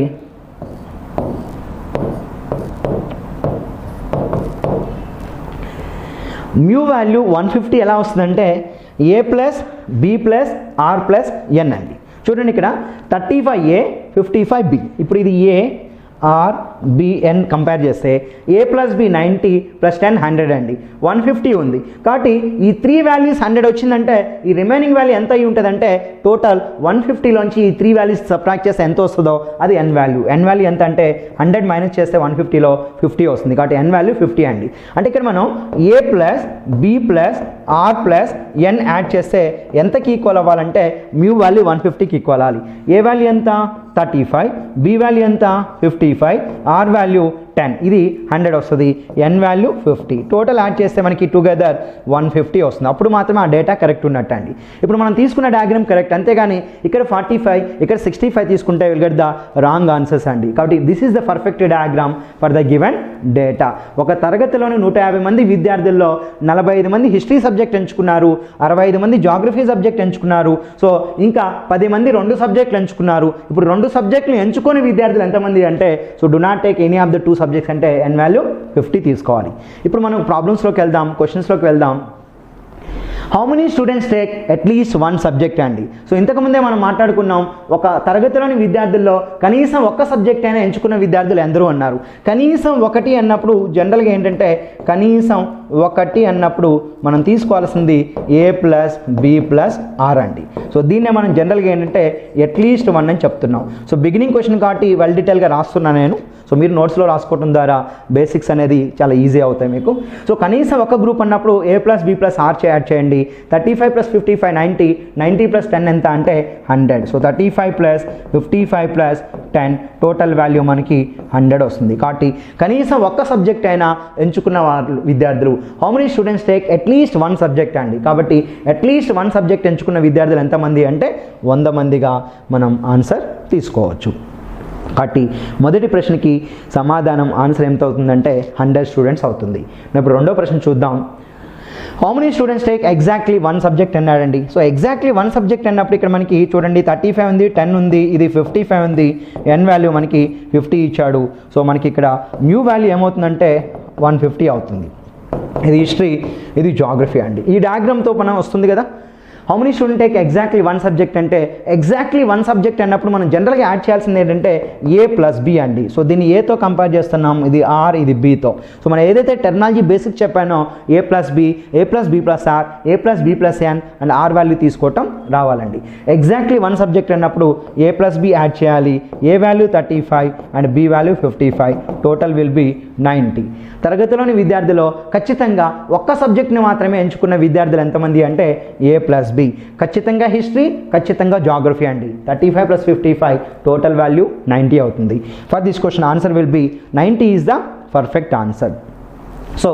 మ్యూ వాల్యూ 150 ఎలా వస్తుందంటే a + b + r + n అండి. చూడండి ఇక్కడ 35a 55b. ఇప్పుడు ఇది a r b n compare చేస్తే a + b 90 + 10 100 అండి. 150 ఉంది కాబట్టి ఈ 3 వాల్యూస్ 100 వచ్చిందంటే ఈ రిమైనింగ్ వాల్యూ ఎంత అయి ఉంటుందంటే టోటల్ 150లోంచి ఈ 3 వాల్యూస్ సబ్ట్రాక్ట్ చేస్తే ఎంత వస్తుందో అది n వాల్యూ. n వాల్యూ ఎంత అంటే 100 మైనస్ చేస్తే 150లో 50 వస్తుంది. కాబట్టి n వాల్యూ 50 అండి. అంటే ఇక్కడ మనం a + b + r + n add చేస్తే ఎంతకి ఈక్వల్ అవ్వాలంటే మ్యూ వాల్యూ 150కి ఈక్వల్ అవ్వాలి. ఏ వాల్యూ ఎంత 35, b వాల్యూ ఎంత 55, r వాల్యూ 10, ఇది 100 వస్తుంది. n value 50. టోటల్ యాడ్ చేస్తే మనకి టుగెదర్ 150 వస్తుంది. అప్పుడు మాత్రమే ఆ డేటా కరెక్ట్ ఉన్నట్టు అండి. ఇప్పుడు మనం తీసుకున్న డయాగ్రామ్ కరెక్ట్, అంతేగాని ఇక్కడ 45 ఇక్కడ 65 తీసుకుంటే will get the wrong answers అండి. కాబట్టి this is the perfect diagram for the given data. ఒక తరగతిలోని 150 మంది విద్యార్థుల్లో 45 మంది హిస్టరీ సబ్జెక్ట్ ఎంచుకున్నారు, 65 మంది జాగ్రఫీ సబ్జెక్ట్ ఎంచుకున్నారు. సో ఇంకా 10 మంది 2 సబ్జెక్టులు ఎంచుకున్నారు. ఇప్పుడు 2 సబ్జెక్టులు ఎంచుకొని విద్యార్థులు ఎంతమంది అంటే so do not take any of the 2 subjects అంటే n వాల్యూ 50 తీసుకోవాలి. ఇప్పుడు మనం ప్రాబ్లమ్స్లోకి వెళ్దాం, క్వశ్చన్స్లోకి వెళ్దాం. How many students take at least 1 subject అండి. సో ఇంతకుముందే మనం మాట్లాడుకున్నాం, ఒక తరగతిలోని విద్యార్థుల్లో కనీసం 1 సబ్జెక్ట్ అయినా ఎంచుకున్న విద్యార్థులు ఎందరూ అన్నారు. కనీసం 1 అన్నప్పుడు జనరల్గా ఏంటంటే కనీసం 1 అన్నప్పుడు మనం తీసుకోవాల్సింది a + b + r అండి. సో దీన్నే మనం జనరల్గా ఏంటంటే అట్లీస్ట్ 1 అని చెప్తున్నాం. సో బిగినింగ్ క్వశ్చన్ కాబట్టి వెల్ డీటెయిల్గా రాస్తున్నాను నేను. సో మీరు నోట్స్లో రాసుకోవడం ద్వారా బేసిక్స్ అనేది చాలా ఈజీ అవుతాయి మీకు. సో కనీసం 1 గ్రూప్ అన్నప్పుడు a + b + r యాడ్ చేయండి. 35 + 55 90, 90 + 10 ఎంత అంటే 100. సో 35 + 55 + 10 టోటల్ వాల్యూ మనకి 100 వస్తుంది. కాబట్టి కనీసం 1 సబ్జెక్ట్ అయినా ఎంచుకున్న వాళ్ళు విద్యార్థులు how many students take at least 1 subject అండి. కాబట్టి అట్లీస్ట్ 1 సబ్జెక్ట్ ఎంచుకున్న విద్యార్థులు ఎంతమంది అంటే 100 మందిగా మనం ఆన్సర్ తీసుకోవచ్చు. కాబట్టి మొదటి ప్రశ్నకి సమాధానం ఆన్సర్ ఎంత అవుతుందంటే 100 స్టూడెంట్స్ అవుతుంది. ఇప్పుడు రెండో ప్రశ్న చూద్దాం. How many students take exactly 1 subject అన్నాడండి. సో ఎగ్జాక్ట్లీ 1 సబ్జెక్ట్ అన్నప్పుడు ఇక్కడ మనకి చూడండి 35 ఉంది, 10 ఉంది, ఇది 55 ఉంది, n వాల్యూ మనకి 50 ఇచ్చాడు. సో మనకి ఇక్కడ న్యూ వాల్యూ ఏమవుతుందంటే 150 అవుతుంది. ఇది హిస్టరీ, ఇది జాగ్రఫీ అండి. ఈ డయాగ్రామ్తో మనం వస్తుంది కదా. How many student take exactly 1 subject అంటే ఎగ్జాక్ట్లీ 1 సబ్జెక్ట్ అన్నప్పుడు మనం జనరల్గా యాడ్ చేయాల్సింది ఏంటంటే a + b అండి. సో దీన్ని ఏతో కంపేర్ చేస్తున్నాం, ఇది r, ఇది bతో. సో మనం ఏదైతే టెర్మినాలజీ బేసిక్ చెప్పానో a + b, a + b + r, a + b + n and r value తీసుకోవటం రావాలండి. ఎగ్జాక్ట్లీ 1 సబ్జెక్ట్ అన్నప్పుడు a + b యాడ్ చేయాలి. a value 35 and b value 55, total will be 90. తరగతిలోని విద్యార్థులు ఖచ్చితంగా 1 సబ్జెక్ట్ని మాత్రమే ఎంచుకున్న విద్యార్థులు ఎంతమంది అంటే a + b. ఖచ్చితంగా హిస్టరీ, ఖచ్చితంగా జాగ్రఫీ అండి. 35 + 55 టోటల్ వాల్యూ 90 అవుతుంది. For this question answer will B 90 is the perfect answer. So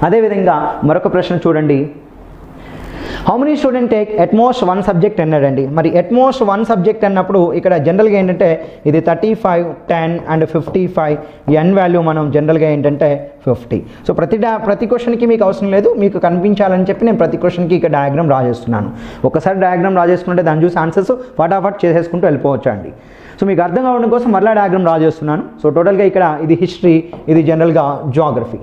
అదేవిధంగా మరొక ప్రశ్న చూడండి. How many student take at most one subject అన్నాడండి. మరి ఎట్ మోస్ట్ వన్ సబ్జెక్ట్ అన్నప్పుడు ఇక్కడ జనరల్గా ఏంటంటే ఇది 35, 10 అండ్ 55 ఎన్ వాల్యూ మనం జనరల్గా ఏంటంటే 50. సో ప్రతి క్వశ్చన్కి మీకు అవసరం లేదు, మీకు కనిపించాలని చెప్పి నేను ప్రతి క్వశ్చన్కి ఇక్కడ డయాగ్రామ్ డ్రా చేస్తున్నాను. ఒకసారి డయాగ్రామ్ డ్రా చేసుకుంటే దాన్ని చూసి ఆన్సర్స్ ఫటాఫట్ చేసేసుకుంటూ వెళ్ళిపోవచ్చు అండి. సో మీకు అర్థం కావడం కోసం మరలా డయాగ్రామ్ డ్రా చేస్తున్నాను. సో టోటల్గా ఇక్కడ ఇది హిస్టరీ, ఇది జనరల్గా Geography.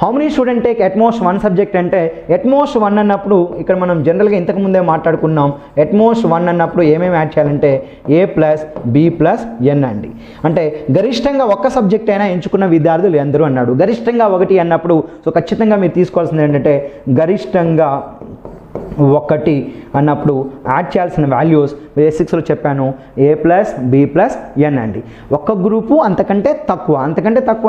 How many student take at most one subject అంటే ఎట్ మోస్ట్ వన్ అన్నప్పుడు ఇక్కడ మనం జనరల్గా ఇంతకుముందే మాట్లాడుకున్నాం. ఎట్ మోస్ట్ వన్ అన్నప్పుడు ఏమేమి యాడ్ చేయాలంటే A+B+N అండి. అంటే గరిష్టంగా ఒక్క సబ్జెక్ట్ అయినా ఎంచుకున్న విద్యార్థులు ఎందరూ అన్నాడు. గరిష్టంగా 1 అన్నప్పుడు సో ఖచ్చితంగా మీరు తీసుకోవాల్సింది ఏంటంటే గరిష్టంగా 1 అన్నప్పుడు యాడ్ చేయాల్సిన వాల్యూస్ బేసిక్స్లో చెప్పాను A+B+N అండి. ఒక్క గ్రూపు అంతకంటే తక్కువ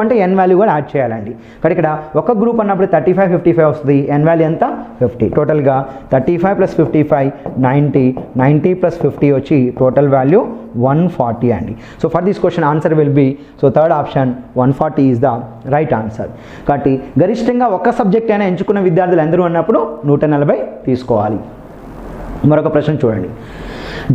అంటే N వాల్యూ కూడా యాడ్ చేయాలండి. కానీ ఇక్కడ ఒక గ్రూప్ అన్నప్పుడు 35, 55 వస్తుంది. N వాల్యూ ఎంత 50. టోటల్గా 35 + 55 90, 90 + 50 వచ్చి టోటల్ వాల్యూ 140 అండి. So for this question answer will B so third option 140 is the right answer. కాబట్టి గరిష్టంగా ఒక్క సబ్జెక్ట్ అయినా ఎంచుకున్న విద్యార్థులు ఎందరూ అన్నప్పుడు 140 తీసుకోవాలి. మరొక ప్రశ్న చూడండి.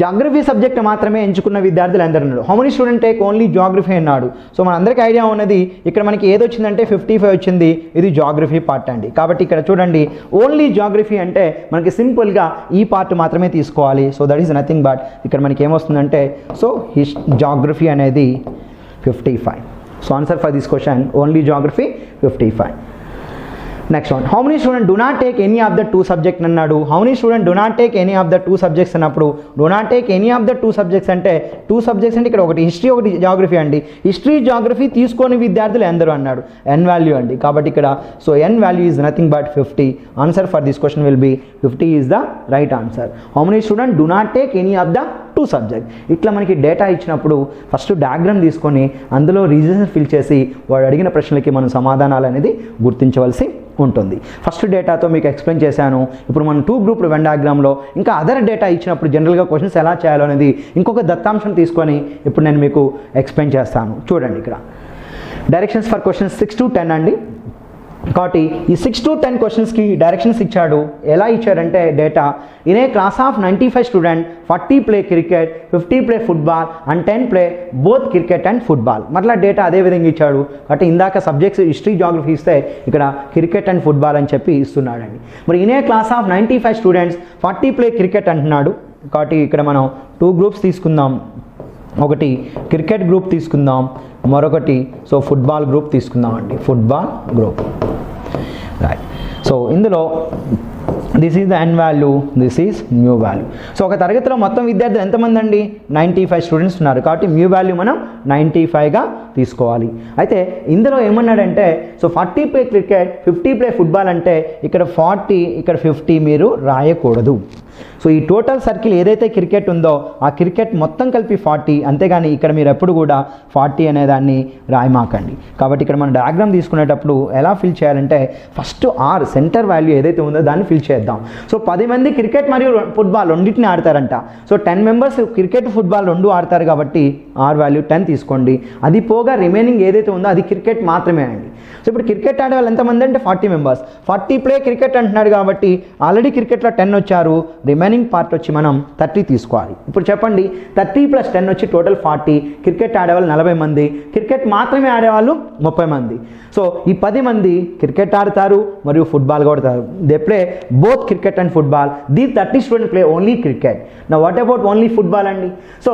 జాగ్రఫీ సబ్జెక్ట్ మాత్రమే ఎంచుకున్న విద్యార్థులు ఎందరు అన్నాడు. How many student take only geography అన్నాడు. సో మనందరికీ ఐడియా ఉన్నది ఇక్కడ మనకి ఏది వచ్చిందంటే 55 వచ్చింది. ఇది జాగ్రఫీ పార్ట్ అండి. కాబట్టి ఇక్కడ చూడండి ఓన్లీ జాగ్రఫీ అంటే మనకి సింపుల్గా ఈ పార్ట్ మాత్రమే తీసుకోవాలి. So that is nothing but ఇక్కడ మనకి ఏమొస్తుందంటే సో జాగ్రఫీ అనేది 55. So answer for this question only geography 55. Next one, how many student do not take any of the 2 subject అన్నాడు. How many student do not take any of the 2 subjects అన్నప్పుడు do not take any of the 2 subjects అంటే 2 subjects అంటే ఇక్కడ ఒకటి history, ఒకటి geography అండి. History, geography తీసుకొని విద్యార్థులు ఎందరూ అన్నాడు. N వాల్యూ అండి. కాబట్టి ఇక్కడ so N value is nothing but 50. Answer for this question will B 50 is the right answer. How many student do not take any of the 2 subject. ఇట్లా మనకి data ఇచ్చినప్పుడు first diagram తీసుకొని అందులో reasons fill చేసి వాడు అడిగిన ప్రశ్నలకి మనం సమాధానాలు అనేది గుర్తించవలసి ఉంటుంది. ఫస్ట్ డేటాతో మీకు ఎక్స్ప్లెయిన్ చేశాను. ఇప్పుడు మనం 2 గ్రూప్ వెన్ డయాగ్రామ్లో ఇంకా అదర్ డేటా ఇచ్చినప్పుడు జనరల్గా క్వశ్చన్స్ ఎలా చేయాలో అనేది ఇంకొక దత్తాంశం తీసుకొని ఇప్పుడు నేను మీకు ఎక్స్ప్లెయిన్ చేస్తాను. చూడండి ఇక్కడ డైరెక్షన్స్ ఫర్ క్వశ్చన్స్ 6 to 10 అండి. కాబట్టి ఈ 6 to 10 క్వశ్చన్స్కి డైరెక్షన్స్ ఇచ్చాడు. ఎలా ఇచ్చాడంటే data in a class of 95 student 40 play cricket, 50 play football and 10 play both cricket and football. మరలా డేటా అదే విధంగా ఇచ్చాడు. కాబట్టి ఇందాక సబ్జెక్ట్స్ హిస్టరీ, జాగ్రఫీ ఇస్తే ఇక్కడ క్రికెట్ అండ్ ఫుట్బాల్ అని చెప్పి ఇస్తున్నాడండి. మరి in a class of 95 students 40 play cricket అంటున్నాడు. కాబట్టి ఇక్కడ మనం 2 గ్రూప్స్ తీసుకుందాం. ఒకటి క్రికెట్ గ్రూప్ తీసుకుందాం, మరొకటి సో ఫుట్బాల్ గ్రూప్ తీసుకుందాం అండి. Football group right. సో ఇందులో this is the N value, this is mu value. So ఒక తరగతిలో మొత్తం విద్యార్థులు ఎంతమంది అండి? 95 స్టూడెంట్స్ ఉన్నారు. కాబట్టి మ్యూ వాల్యూ మనం 95గా తీసుకోవాలి. అయితే ఇందులో ఏమన్నాడంటే so 40 play cricket, 50 play football అంటే ఇక్కడ 40, ఇక్కడ 50 మీరు రాయకూడదు. సో ఈ టోటల్ సర్కిల్ ఏదైతే క్రికెట్ ఉందో ఆ క్రికెట్ మొత్తం కలిపి 40, అంతేగాని ఇక్కడ మీరు ఎప్పుడు కూడా 40 అనేదాన్ని రాయమాకండి. కాబట్టి ఇక్కడ మనం డయాగ్రామ్ తీసుకునేటప్పుడు ఎలా ఫిల్ చేయాలంటే ఫస్ట్ R సెంటర్ వాల్యూ ఏదైతే ఉందో దాన్ని ఫిల్ చేద్దాం. సో 10 మంది క్రికెట్ మరియు ఫుట్బాల్ రెండింటిని ఆడతారంట. సో 10 మెంబర్స్ క్రికెట్, ఫుట్బాల్ రెండు ఆడతారు కాబట్టి R వాల్యూ 10 తీసుకోండి. అది పోగా రిమైనింగ్ ఏదైతే ఉందో అది క్రికెట్ మాత్రమే అండి. సో ఇప్పుడు క్రికెట్ ఆడే వాళ్ళు ఎంతమంది అంటే 40 మెంబర్స్. 40 ప్లే క్రికెట్ అంటున్నాడు కాబట్టి ఆల్రెడీ క్రికెట్లో 10 వచ్చారు. రిమైనింగ్ పార్ట్ వచ్చి మనం 30 తీసుకోవాలి. ఇప్పుడు చెప్పండి 30 + 10 వచ్చి టోటల్ 40. క్రికెట్ ఆడేవాళ్ళు 40 మంది, క్రికెట్ మాత్రమే ఆడేవాళ్ళు 30 మంది. సో ఈ 10 మంది క్రికెట్ ఆడతారు మరియు ఫుట్బాల్ కూడా ఆడతారు. They play both cricket and football. The 30 student play only cricket. నా వాట్ అబౌట్ ఓన్లీ ఫుట్బాల్ అండి? సో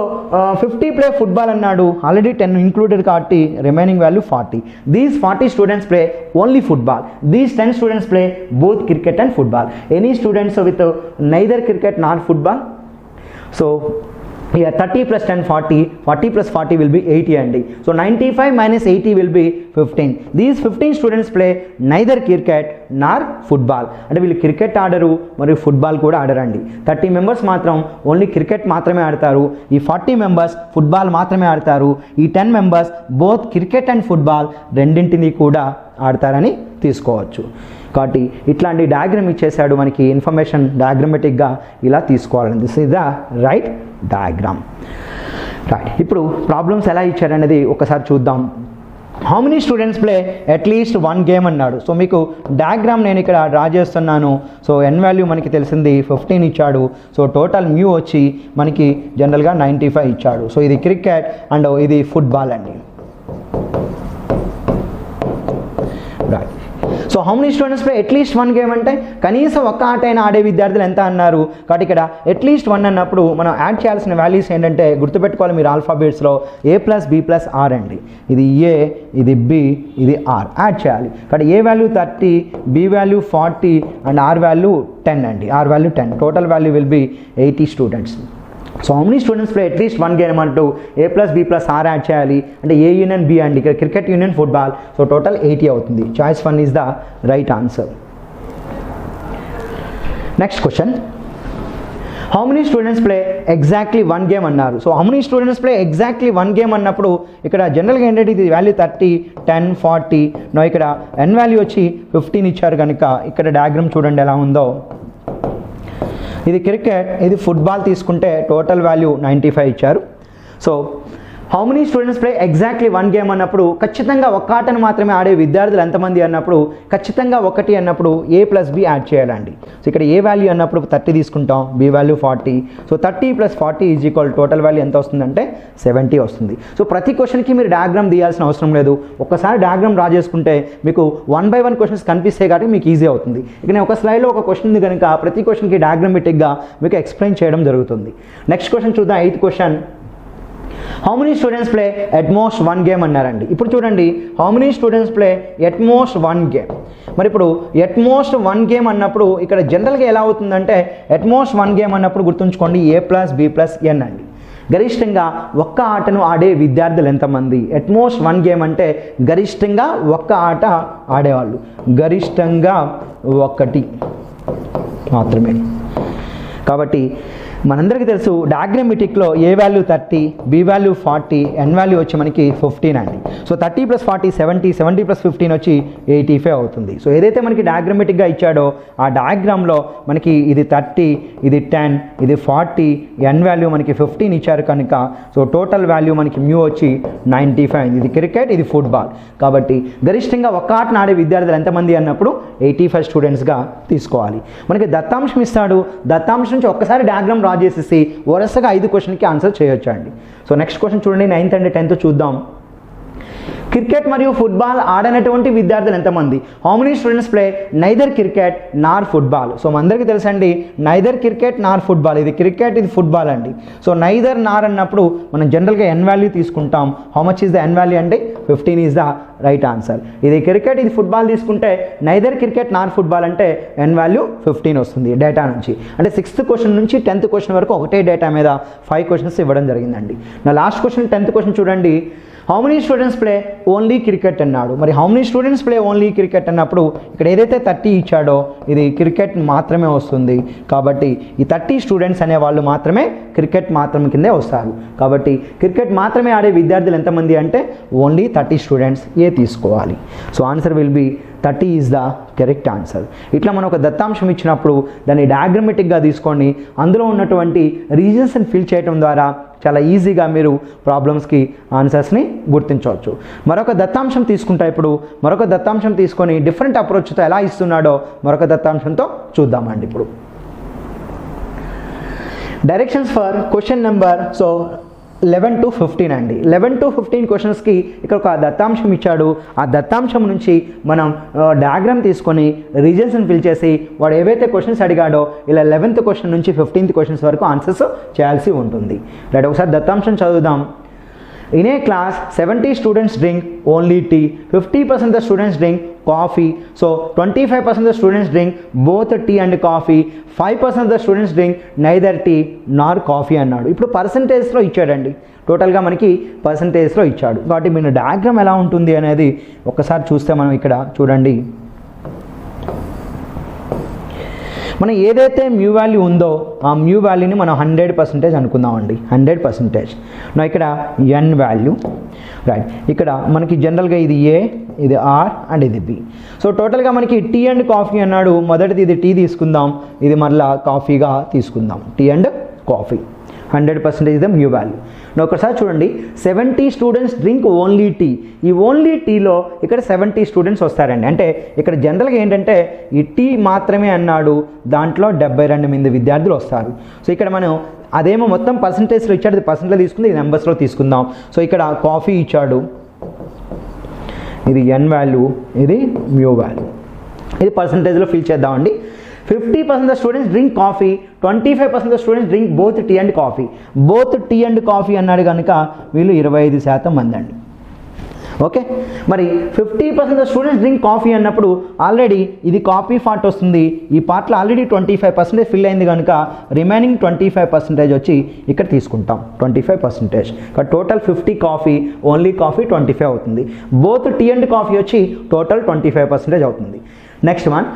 50 ప్లే ఫుట్బాల్ అన్నాడు, ఆల్రెడీ 10 ఇంక్లూడెడ్ కాబట్టి remaining value 40. These 40 students play only football. These 10 students play both cricket and football. Any students with neither cricket nor football? So here 30 + 10 40, 40 + 40 will be 80 అండి. So 95 - 80 will be 15. These 15 students play neither cricket nor football. అంటే వీళ్ళు cricket ఆడరు మరియు football కూడా ఆడరండి. 30 members మాత్రం only cricket మాత్రమే ఆడతారు. ఈ 40 మెంబర్స్ ఫుట్బాల్ మాత్రమే ఆడతారు. ఈ 10 members both cricket and football రెండింటినీ కూడా ఆడతారని తీసుకోవచ్చు. కాబట్టి ఇట్లాంటి డయాగ్రామ్ ఇచ్చేసాడు మనకి. ఇన్ఫర్మేషన్ డయాగ్రమెటిక్గా ఇలా తీసుకోవాలండి. This is the right diagram. Right. ఇప్పుడు ప్రాబ్లమ్స్ ఎలా ఇచ్చారనేది ఒకసారి చూద్దాం. How many students play at least 1 game అన్నాడు. సో మీకు డయాగ్రామ్ నేను ఇక్కడ డ్రా చేస్తున్నాను. సో ఎన్ వాల్యూ మనకి తెలిసింది 15 ఇచ్చాడు. సో టోటల్ మ్యూ వచ్చి మనకి జనరల్గా 95 ఇచ్చాడు. సో ఇది క్రికెట్ అండ్ ఇది ఫుట్బాల్ అండి. Right. So how many students play at least 1 game అంటే కనీసం ఒక్క ఆట అయినా ఆడే విద్యార్థులు ఎంత అన్నారు. కాబట్టి ఇక్కడ అట్లీస్ట్ 1 అన్నప్పుడు మనం యాడ్ చేయాల్సిన వాల్యూస్ ఏంటంటే గుర్తుపెట్టుకోవాలి మీరు ఆల్ఫాబెట్స్లో A+B+R అండి. ఇది A, ఇది B, ఇది R యాడ్ చేయాలి. కాబట్టి A value 30, B value 40 and R value 10 అండి. R value 10. Total value will B 80 students. So how many students play at least 1 game అంటూ A+B+R యాడ్ చేయాలి. అంటే A యూనియన్ B అండి. ఇక్కడ cricket union football. So total 80 అవుతుంది. Choice 1 is the right answer. Next question, how many students play exactly 1 game అన్నారు. So how many students play exactly 1 game అన్నప్పుడు ఇక్కడ జనరల్గా ఏంటంటే ఇది వాల్యూ 30, 10, 40. నో ఇక్కడ ఎన్ వాల్యూ వచ్చి 15 ఇచ్చారు కనుక ఇక్కడ డయాగ్రామ్ చూడండి ఎలా ఉందో. ఇది క్రికెట్, ఇది ఫుట్బాల్ తీసుకుంటే టోటల్ వాల్యూ 95 ఇచ్చారు. So how many students play exactly 1 game అన్నప్పుడు ఖచ్చితంగా ఒక్క ఆటను మాత్రమే ఆడే విద్యార్థులు ఎంతమంది అన్నప్పుడు ఖచ్చితంగా 1 అన్నప్పుడు A+B యాడ్ చేయాలండి. సో ఇక్కడ A వాల్యూ అన్నప్పుడు 30 తీసుకుంటాం, B value 40. So 30 + 40 is equal total value ఎంత వస్తుందంటే 70 వస్తుంది. సో ప్రతి క్వశ్చన్కి మీరు డయాగ్రామ్ తీయాల్సిన అవసరం లేదు. ఒక్కసారి డయాగ్రామ్ డ్రా చేసుకుంటే మీకు 1 by 1 క్వశ్చన్స్ కనిపిస్తే కాబట్టి మీకు ఈజీ అవుతుంది. ఇక నేను ఒక స్లైడ్లో ఒక క్వశ్చన్ ఉంది కనుక ప్రతి క్వశ్చన్కి డయాగ్రామెటిక్గా మీకు ఎక్స్ప్లెయిన్ చేయడం జరుగుతుంది. నెక్స్ట్ క్వశ్చన్ చూద్దాం. 8th question, how many students play at most 1 game అన్నారండి. ఇప్పుడు చూడండి how many students play at most 1 game. మరి ఇప్పుడు ఎట్ మోస్ట్ 1 గేమ్ అన్నప్పుడు ఇక్కడ జనరల్గా ఎలా అవుతుందంటే ఎట్ మోస్ట్ 1 గేమ్ అన్నప్పుడు గుర్తుంచుకోండి A+B+N అండి. గరిష్టంగా ఒక్క ఆటను ఆడే విద్యార్థులు ఎంతమంది. ఎట్ మోస్ట్ 1 గేమ్ అంటే గరిష్టంగా ఒక్క ఆట ఆడేవాళ్ళు, గరిష్టంగా 1 మాత్రమే. కాబట్టి మనందరికీ తెలుసు డయాగ్రామెటిక్లో A value 30, B value 40, N value వచ్చి మనకి 15 అండి. సో 30 + 40 70, 70 + 15 వచ్చి 85 అవుతుంది. సో ఏదైతే మనకి డయాగ్రామెటిక్గా ఇచ్చాడో ఆ డయాగ్రామ్లో మనకి ఇది 30, ఇది 10, ఇది 40, N వాల్యూ మనకి 15 ఇచ్చారు కనుక సో టోటల్ వాల్యూ మనకి మ్యూ వచ్చి 95. ఇది క్రికెట్, ఇది ఫుట్బాల్. కాబట్టి గరిష్టంగా ఒక్క ఆటను ఆడే విద్యార్థులు ఎంతమంది అన్నప్పుడు 85 స్టూడెంట్స్గా తీసుకోవాలి. మనకి దత్తాంశం ఇస్తాడు, దత్తాంశం నుంచి ఒక్కసారి డయాగ్రామ్ డ్రా చేసేసి వరుసగా 5 క్వశ్చన్కి ఆన్సర్ చేయొచ్చు అండి. సో నెక్స్ట్ క్వశ్చన్ చూడండి. 9th and 10th చూద్దాం. క్రికెట్ మరియు ఫుట్బాల్ ఆడనటువంటి విద్యార్థులు ఎంతమంది. How many students play neither cricket nor football. So మనందరికీ తెలుసండి నైదర్ క్రికెట్ నార్ ఫుట్బాల్. ఇది క్రికెట్, ఇది ఫుట్బాల్ అండి. సో నైదర్ నార్ అన్నప్పుడు మనం జనరల్గా ఎన్ వాల్యూ తీసుకుంటాం. How much is the n value అంటే 15 ఈజ్ ద రైట్ ఆన్సర్. ఇది క్రికెట్, ఇది ఫుట్బాల్ తీసుకుంటే నైదర్ క్రికెట్ నార్ ఫుట్బాల్ అంటే ఎన్ వాల్యూ 15 వస్తుంది డేటా నుంచి. అంటే 6th క్వశ్చన్ నుంచి 10th క్వశ్చన్ వరకు ఒకటే డేటా మీద 5 క్వశ్చన్స్ ఇవ్వడం జరిగిందండి. నా లాస్ట్ క్వశ్చన్ 10th క్వశ్చన్ చూడండి. How many students play only cricket అన్నాడు. మరి how many students play only cricket అన్నప్పుడు ఇక్కడ ఏదైతే 30 ఇచ్చాడో ఇది క్రికెట్ మాత్రమే వస్తుంది. కాబట్టి ఈ 30 స్టూడెంట్స్ అనే వాళ్ళు మాత్రమే క్రికెట్ మాత్రమే కిందే వస్తారు. కాబట్టి క్రికెట్ మాత్రమే ఆడే విద్యార్థులు ఎంతమంది అంటే ఓన్లీ 30 స్టూడెంట్స్ ఏ తీసుకోవాలి. So answer will B 30 is the correct answer. ఇట్లా మనం ఒక దత్తాంశం ఇచ్చినప్పుడు దాన్ని డయాగ్రామెటిక్గా తీసుకొని అందులో ఉన్నటువంటి రీజన్స్ని ఫిల్ చేయడం ద్వారా చాలా ఈజీగా మీరు ప్రాబ్లమ్స్కి ఆన్సర్స్ని గుర్తించవచ్చు. మరొక దత్తాంశం తీసుకుంటా. ఇప్పుడు మరొక దత్తాంశం తీసుకొని డిఫరెంట్ అప్రోచ్తో ఎలా ఇస్తున్నాడో మరొక దత్తాంశంతో చూద్దామండి. ఇప్పుడు directions for question number 11 to 15 అండి. 11 to 15 క్వశ్చన్స్కి ఇక్కడ ఒక దత్తాంశం ఇచ్చాడు. ఆ దత్తాంశం నుంచి మనం డయాగ్రామ్ తీసుకొని రీజన్స్ని ఫిల్ చేసి వాడు ఏవైతే క్వశ్చన్స్ అడిగాడో ఇలా 11th క్వశ్చన్ నుంచి 15th క్వశ్చన్స్ వరకు ఆన్సర్స్ చేయాల్సి ఉంటుంది. రైట్, ఒకసారి దత్తాంశం చదువుదాం. In a class, 70 students drink only tea, 50% of the students drink coffee, so 25% of the students drink both tea and coffee, 5% of the students drink neither tea nor coffee అన్నాడు. ఇప్పుడు పర్సంటేజ్లో ఇచ్చాడండి. టోటల్గా మనకి పర్సంటేజ్లో ఇచ్చాడు. కాబట్టి మీరు డయాగ్రామ్ ఎలా ఉంటుంది అనేది ఒక్కసారి చూస్తే మనం ఇక్కడ చూడండి. మనం ఏదైతే మ్యూ వాల్యూ ఉందో ఆ మ్యూ వాల్యూని మనం 100% అనుకుందామండి. 100%. నా ఇక్కడ ఎన్ వాల్యూ. రైట్, ఇక్కడ మనకి జనరల్గా ఇది ఏ, ఇది ఆర్ అండ్ ఇది బి. సో టోటల్గా మనకి టీ అండ్ కాఫీ అన్నాడు. మొదటిది ఇది టీ తీసుకుందాం, ఇది మళ్ళీ కాఫీగా తీసుకుందాం. Tea and coffee. 100% the mu value. ఒకసారి చూడండి, 70 స్టూడెంట్స్ డ్రింక్ ఓన్లీ టీ. ఈ ఓన్లీ టీలో ఇక్కడ 70 స్టూడెంట్స్ వస్తారండి. అంటే ఇక్కడ జనరల్గా ఏంటంటే ఈ టీ మాత్రమే అన్నాడు, దాంట్లో 72 మంది విద్యార్థులు వస్తారు. సో ఇక్కడ మనం అదేమో మొత్తం పర్సంటేజ్లో ఇచ్చాడు, ఇది పర్సెంట్లో తీసుకుంది, ఇది నెంబర్స్లో తీసుకుందాం. సో ఇక్కడ కాఫీ ఇచ్చాడు, ఇది ఎన్ వాల్యూ, ఇది మ్యూ వాల్యూ, ఇది పర్సంటేజ్లో ఫిల్ చేద్దామండి. 50% of students drink coffee, 25% of students drink both tea and coffee. Both tea and coffee అన్నాడు కనుక వీళ్ళు 25% మంది అండి. ఓకే, మరి 50% of students drink coffee అన్నప్పుడు ఆల్రెడీ ఇది కాఫీ పార్ట్ వస్తుంది. ఈ పార్ట్లో ఆల్రెడీ 25% ఫిల్ అయింది కనుక రిమైనింగ్ 25% వచ్చి ఇక్కడ తీసుకుంటాం, 25%. టోటల్ 50 కాఫీ, ఓన్లీ కాఫీ 25 అవుతుంది. బోత్ టీ అండ్ కాఫీ వచ్చి టోటల్ 25% అవుతుంది. Next one,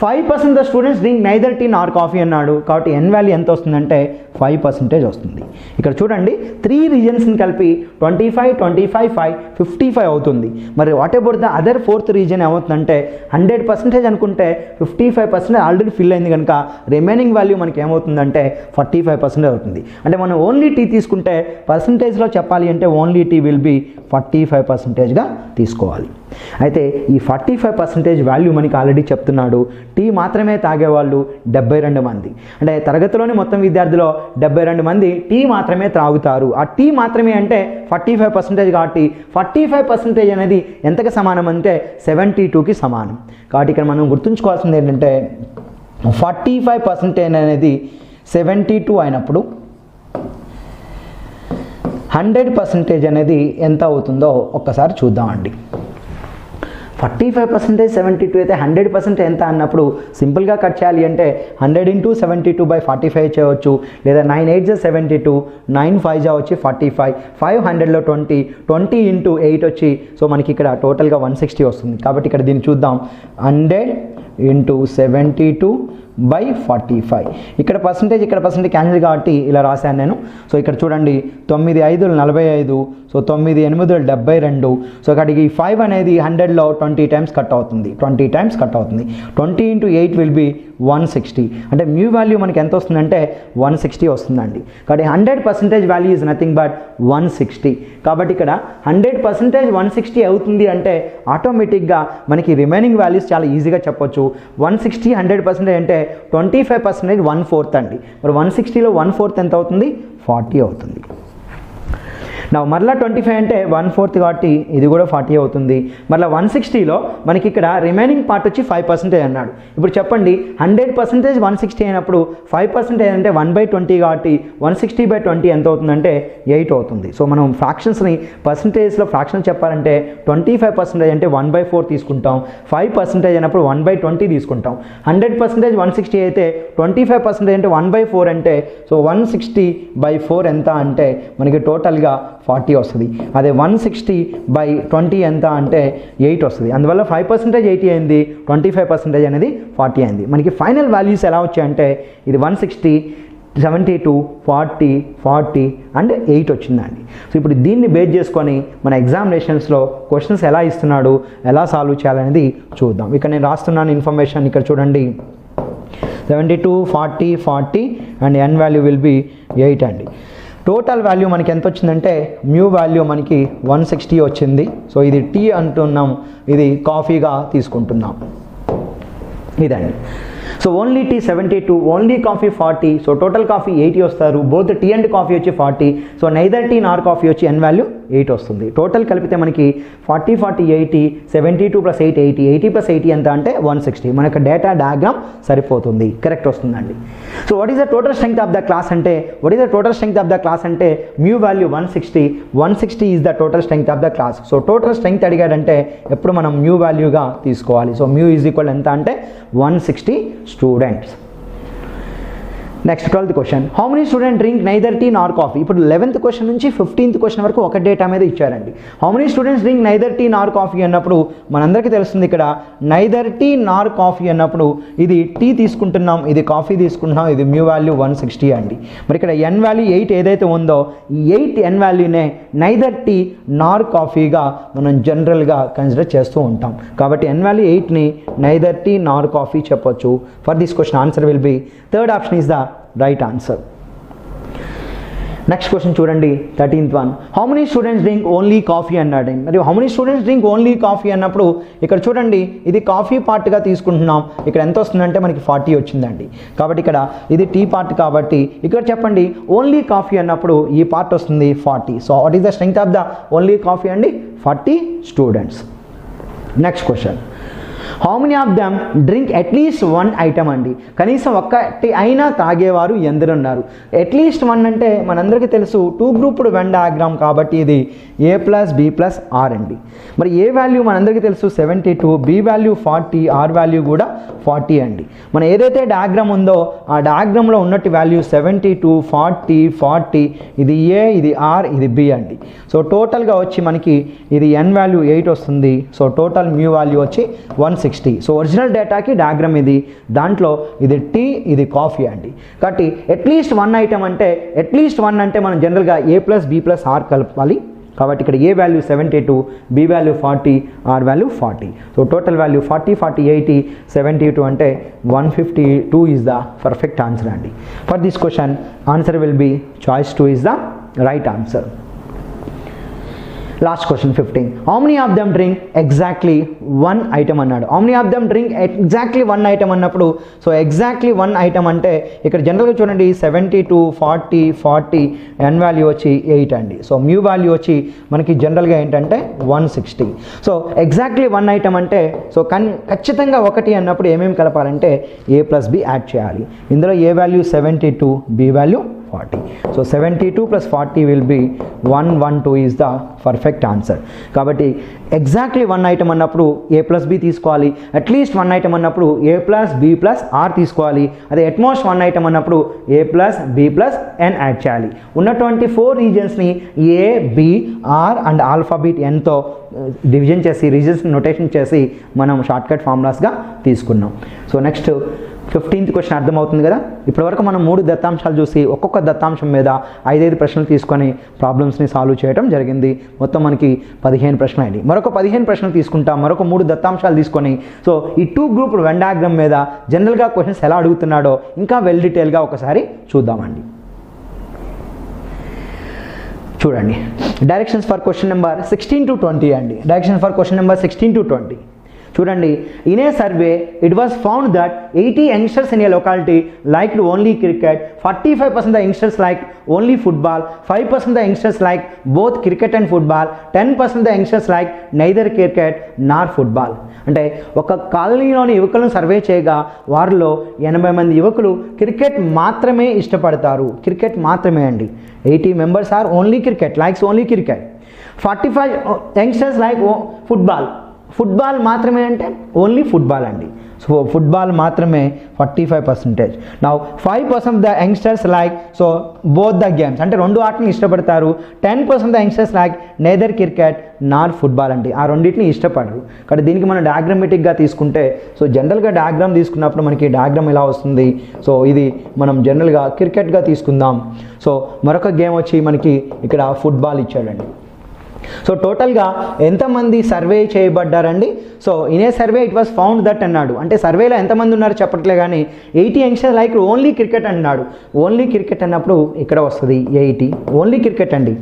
5% the students drink neither tea nor coffee అన్నాడు కాబట్టి ఎన్ వాల్యూ ఎంత వస్తుందంటే 5% వస్తుంది. ఇక్కడ చూడండి, 3 రీజన్స్ని కలిపి 25, 25, 5, 55 అవుతుంది. మరి what about the other 4th reason ఏమవుతుందంటే 100% అనుకుంటే 55% ఆల్రెడీ ఫిల్ అయింది కనుక రిమైనింగ్ వాల్యూ మనకి ఏమవుతుందంటే 45% అవుతుంది. అంటే మనం ఓన్లీ టీ తీసుకుంటే పర్సంటేజ్లో చెప్పాలి అంటే ఓన్లీ టీ విల్ బి 45%గా తీసుకోవాలి. అయితే ఈ 45% వాల్యూ మనకి ఆల్రెడీ చెప్తున్నాడు. టీ మాత్రమే తాగేవాళ్ళు 72 మంది. అంటే తరగతిలోని మొత్తం విద్యార్థులు 72 మంది టీ మాత్రమే త్రాగుతారు. ఆ టీ మాత్రమే అంటే 45% కాబట్టి 45% అనేది ఎంతకు సమానం అంటే 72కి సమానం. కాబట్టి ఇక్కడ మనం గుర్తుంచుకోవాల్సింది ఏంటంటే 45% అనేది 72 అయినప్పుడు 100% అనేది ఎంత అవుతుందో ఒక్కసారి చూద్దామండి. 45% 72 అయితే 100% ఎంత అన్నప్పుడు సింపుల్గా కట్ చేయాలి అంటే 100 × 72/45 చేయవచ్చు, లేదా 9 8 72, 9 5 వచ్చి 45, 5 100లో 20, 20 × 8 వచ్చి సో మనకి ఇక్కడ టోటల్గా 160 వస్తుంది. కాబట్టి ఇక్కడ దీన్ని చూద్దాం, 100 × 72/45. ఇక్కడ పర్సంటేజ్ క్యాన్సిల్ కాబట్టి ఇలా రాశాను నేను. సో ఇక్కడ చూడండి, 9 5 45, సో 9 8 72. సో అక్కడికి 5 అనేది 100లో 20 టైమ్స్ కట్ అవుతుంది, 20 టైమ్స్ కట్ అవుతుంది. 20 × 8 విల్ బి 160. అంటే మ్యూ వాల్యూ మనకి ఎంత వస్తుందంటే 160 వస్తుందండి. కాబట్టి 100% వాల్యూ ఈజ్ నథింగ్ బట్ 160. కాబట్టి ఇక్కడ 100% 160 అవుతుంది అంటే ఆటోమేటిక్గా మనకి రిమైనింగ్ వాల్యూస్ చాలా ఈజీగా చెప్పొచ్చు. 160 100% అంటే 25% 1/4 అండి. మరి 160లో 1/4 ఎంత అవుతుంది? 40 అవుతుంది. నా మరలా 25 అంటే 1/4 కాబట్టి ఇది కూడా 40 అవుతుంది. మరలా 160లో మనకి ఇక్కడ రిమైనింగ్ పార్ట్ వచ్చి 5% అన్నాడు. ఇప్పుడు చెప్పండి, 100% 160 అయినప్పుడు 5% అంటే 1/20 కాబట్టి 160/20 ఎంత అవుతుందంటే 8 అవుతుంది. సో మనం ఫ్రాక్షన్స్ని పర్సంటేజ్లో ఫ్రాక్షన్ చెప్పాలంటే 25% అంటే 1/4 తీసుకుంటాం, 5% అయినప్పుడు 1/20 తీసుకుంటాం. 100% 160 అయితే 25% అంటే 1/4 అంటే సో 160/4 ఎంత అంటే మనకి టోటల్గా 40 వస్తుంది. అదే 160/20 ఎంత అంటే 8 వస్తుంది. అందువల్ల 5% 80 అయింది, 25% అనేది 40 అయింది. మనకి ఫైనల్ వాల్యూస్ ఎలా వచ్చాయంటే ఇది 160, 72, 40, 40 అండ్ 8 వచ్చిందండి. సో ఇప్పుడు దీన్ని బేస్ చేసుకొని మన ఎగ్జామినేషన్స్లో క్వశ్చన్స్ ఎలా ఇస్తున్నాడు, ఎలా సాల్వ్ చేయాలనేది చూద్దాం. ఇక్కడ నేను రాస్తున్నాను ఇన్ఫర్మేషన్, ఇక్కడ చూడండి, 72, 40, 40 and n value will be 8 అండి. టోటల్ వాల్యూ మనకి ఎంత వచ్చిందంటే మ్యూ వాల్యూ మనకి 160 వచ్చింది. సో ఇది టీ అంటున్నాం, ఇది కాఫీగా తీసుకుంటున్నాం, ఇదండి. So only tea 72, only coffee 40, so total coffee 80 వస్తారు. బోత్ టీ అండ్ కాఫీ వచ్చి 40, so neither tea nor coffee వచ్చి ఎన్ వాల్యూ 8 వస్తుంది. టోటల్ కలిపితే మనకి 40, 40, 80, 72 + 8 80, 80 + 80 ఎంత అంటే 160. మనకు డేటా డయాగ్రామ్ సరిపోతుంది, కరెక్ట్ వస్తుందండి. So what is the total strength of the class అంటే mu value 160, 160 is the total strength of the class. So total strength అడిగాడంటే ఎప్పుడు మనం మ్యూ వాల్యూగా తీసుకోవాలి. సో మ్యూ ఈజ్ ఈక్వల్ ఎంత అంటే 160 students. Next 12th question, how many student drink neither tea nor coffee. ఇప్పుడు 11th question నుంచి 15th question వరకు ఒక డేటా మీద ఇచ్చారండి. How many students drink neither tea nor coffee అన్నప్పుడు మనందరికీ తెలుస్తుంది, ఇక్కడ నైదర్ టీ నార్ కాఫీ అన్నప్పుడు ఇది టీ తీసుకుంటున్నాం, ఇది కాఫీ తీసుకుంటున్నాం, ఇది మ్యూ వాల్యూ 160 అండి. మరి ఇక్కడ ఎన్ వాల్యూ 8 ఏదైతే ఉందో ఈ 8 ఎన్ వాల్యూనే నైదర్ టీ నార్ కాఫీగా మనం జనరల్గా కన్సిడర్ చేస్తూ ఉంటాం. కాబట్టి ఎన్ value 8ని neither tea nor coffee చెప్పొచ్చు. For this question answer will B third option is the right answer. Next question చూడండి 13th one. How many students drink only coffee అన్నాడు. మరి how many students drink only coffee అన్నప్పుడు ఇక్కడ చూడండి ఇది coffee పార్ట్గా తీసుకుంటున్నాం. ఇక్కడ ఎంత వస్తుందంటే మనకి 40 వచ్చిందండి. కాబట్టి ఇక్కడ ఇది టీ పార్ట్ కాబట్టి ఇక్కడ చెప్పండి ఓన్లీ కాఫీ అన్నప్పుడు ఈ పార్ట్ వస్తుంది 40. So what is the strength of the only coffee అండి 40 students. Next question how many of them drink at least 1 item అండి. కనీసం ఒక్కటి అయినా తాగేవారు ఎందరు ఉన్నారు. అట్లీస్ట్ 1 అంటే మనందరికీ తెలుసు 2 గ్రూప్డ్ వెన్ డయాగ్రామ్ కాబట్టి ఇది A + B + R అండి. మరి ఏ వాల్యూ మనందరికీ తెలుసు 72, B వాల్యూ 40, R వాల్యూ కూడా 40 అండి. మనం ఏదైతే డయాగ్రామ్ ఉందో ఆ డయాగ్రామ్లో ఉన్నట్టు వాల్యూ 72, 40, 40 ఇది A, ఇది R, ఇది B అండి. సో టోటల్గా వచ్చి మనకి ఇది N వాల్యూ 8 వస్తుంది. సో టోటల్ మ్యూ వాల్యూ వచ్చి 160. సో ఒరిజినల్ డేటాకి డయాగ్రామ్ ఇది, దాంట్లో ఇది టీ, ఇది కాఫీ అండి. కాబట్టి అట్లీస్ట్ 1 ఐటమ్ అంటే అట్లీస్ట్ 1 అంటే మనం జనరల్గా A + B + R కలపాలి. కాబట్టి ఇక్కడ A value 72, B value 40, R value 40. So total value 40, 40, 80, 72 అంటే 152 ఈజ్ ద పర్ఫెక్ట్ ఆన్సర్ అండి. For this question answer will be choice 2 is the right answer. Last question 15. How many of them drink exactly 1 item అన్నాడు. How many of them drink exactly 1 item అన్నప్పుడు so exactly 1 item అంటే ఇక్కడ జనరల్గా చూడండి 72, 40, 40 N value వచ్చి 8 అండి. So mu value వచ్చి మనకి జనరల్గా ఏంటంటే 160. సో ఎగ్జాక్ట్లీ 1 ఐటమ్ అంటే సో ఖచ్చితంగా 1 అన్నప్పుడు ఏమేమి కలపాలంటే A + B యాడ్ చేయాలి. ఇందులో A value 72, B value 40. So 72 + 40 will be 112 is the perfect answer. కాబట్టి ఎగ్జాక్ట్లీ 1 ఐటమ్ అన్నప్పుడు A + B తీసుకోవాలి. అట్లీస్ట్ 1 ఐటమ్ అన్నప్పుడు A + B + R తీసుకోవాలి. అదే అట్మోస్ట్ 1 ఐటమ్ అన్నప్పుడు A + B + N యాడ్ చేయాలి. ఉన్నటువంటి 4 రీజన్స్ని A, B, R and alphabet Nతో డివిజన్ చేసి రీజన్స్ నోటేషన్ చేసి మనం షార్ట్కట్ ఫార్ములాస్గా తీసుకున్నాం. సో నెక్స్ట్ 15th క్వశ్చన్ అర్థమవుతుంది కదా. ఇప్పటివరకు మనం 3 దత్తాంశాలు చూసి ఒక్కొక్క దత్తాంశం మీద 5 ప్రశ్నలు తీసుకొని ప్రాబ్లమ్స్ని సాల్వ్ చేయడం జరిగింది. మొత్తం మనకి 15 ప్రశ్నలు అయ్యాయి. మరొక 15 ప్రశ్నలు తీసుకుంటాం. మరొక 3 దత్తాంశాలు తీసుకొని సో ఈ 2 గ్రూప్ వెన్ డయాగ్రామ్ మీద జనరల్గా క్వశ్చన్స్ ఎలా అడుగుతున్నాడో ఇంకా వెల్ డీటెయిల్గా ఒకసారి చూద్దామండి. చూడండి directions for question number 16 to 20 అండి. Directions for question number 16 to 20 చూడండి. In a survey it was found that 80 youngsters in a locality liked only cricket, 45% the youngsters like only football, 5% the youngsters like both cricket and football, 10% the youngsters like neither cricket nor football. అంటే ఒక కాలనీలోని యువకులను survey చేయగా వారిలో 80 మంది యువకులు cricket మాత్రమే ఇష్టపడతారు. క్రికెట్ మాత్రమే అండి. 80 members are only cricket, likes only cricket. 45 youngsters like football, football మాత్రమే అంటే ఓన్లీ ఫుట్బాల్ అండి. సో ఫుట్బాల్ మాత్రమే 45%. Now 5% the youngsters like so both the games అంటే 2 ఆటలను ఇష్టపడతారు. 10% the youngsters like neither cricket nor football అండి. ఆ రెండింటిని ఇష్టపడరు. కాబట్టి దీనికి మనం డయాగ్రామేటిక్గా తీసుకుంటే సో జనరల్గా డయాగ్రామ్ తీసుకున్నప్పుడు మనకి డయాగ్రామ్ ఇలా వస్తుంది. సో ఇది మనం జనరల్గా క్రికెట్గా తీసుకుందాం. సో మరొక గేమ్ వచ్చి మనకి ఇక్కడ ఫుట్బాల్ ఇచ్చాడండి. సో టోటల్గా ఎంతమంది సర్వే చేయబడ్డారండి. So in a survey it was found that అన్నాడు. అంటే సర్వేలో ఎంతమంది ఉన్నారు చెప్పట్లే కానీ 80 యంగ్స్టర్స్ లైక్ ఓన్లీ క్రికెట్ అన్నాడు. ఓన్లీ క్రికెట్ అన్నప్పుడు ఇక్కడ వస్తుంది 80. ఓన్లీ క్రికెట్ అండి,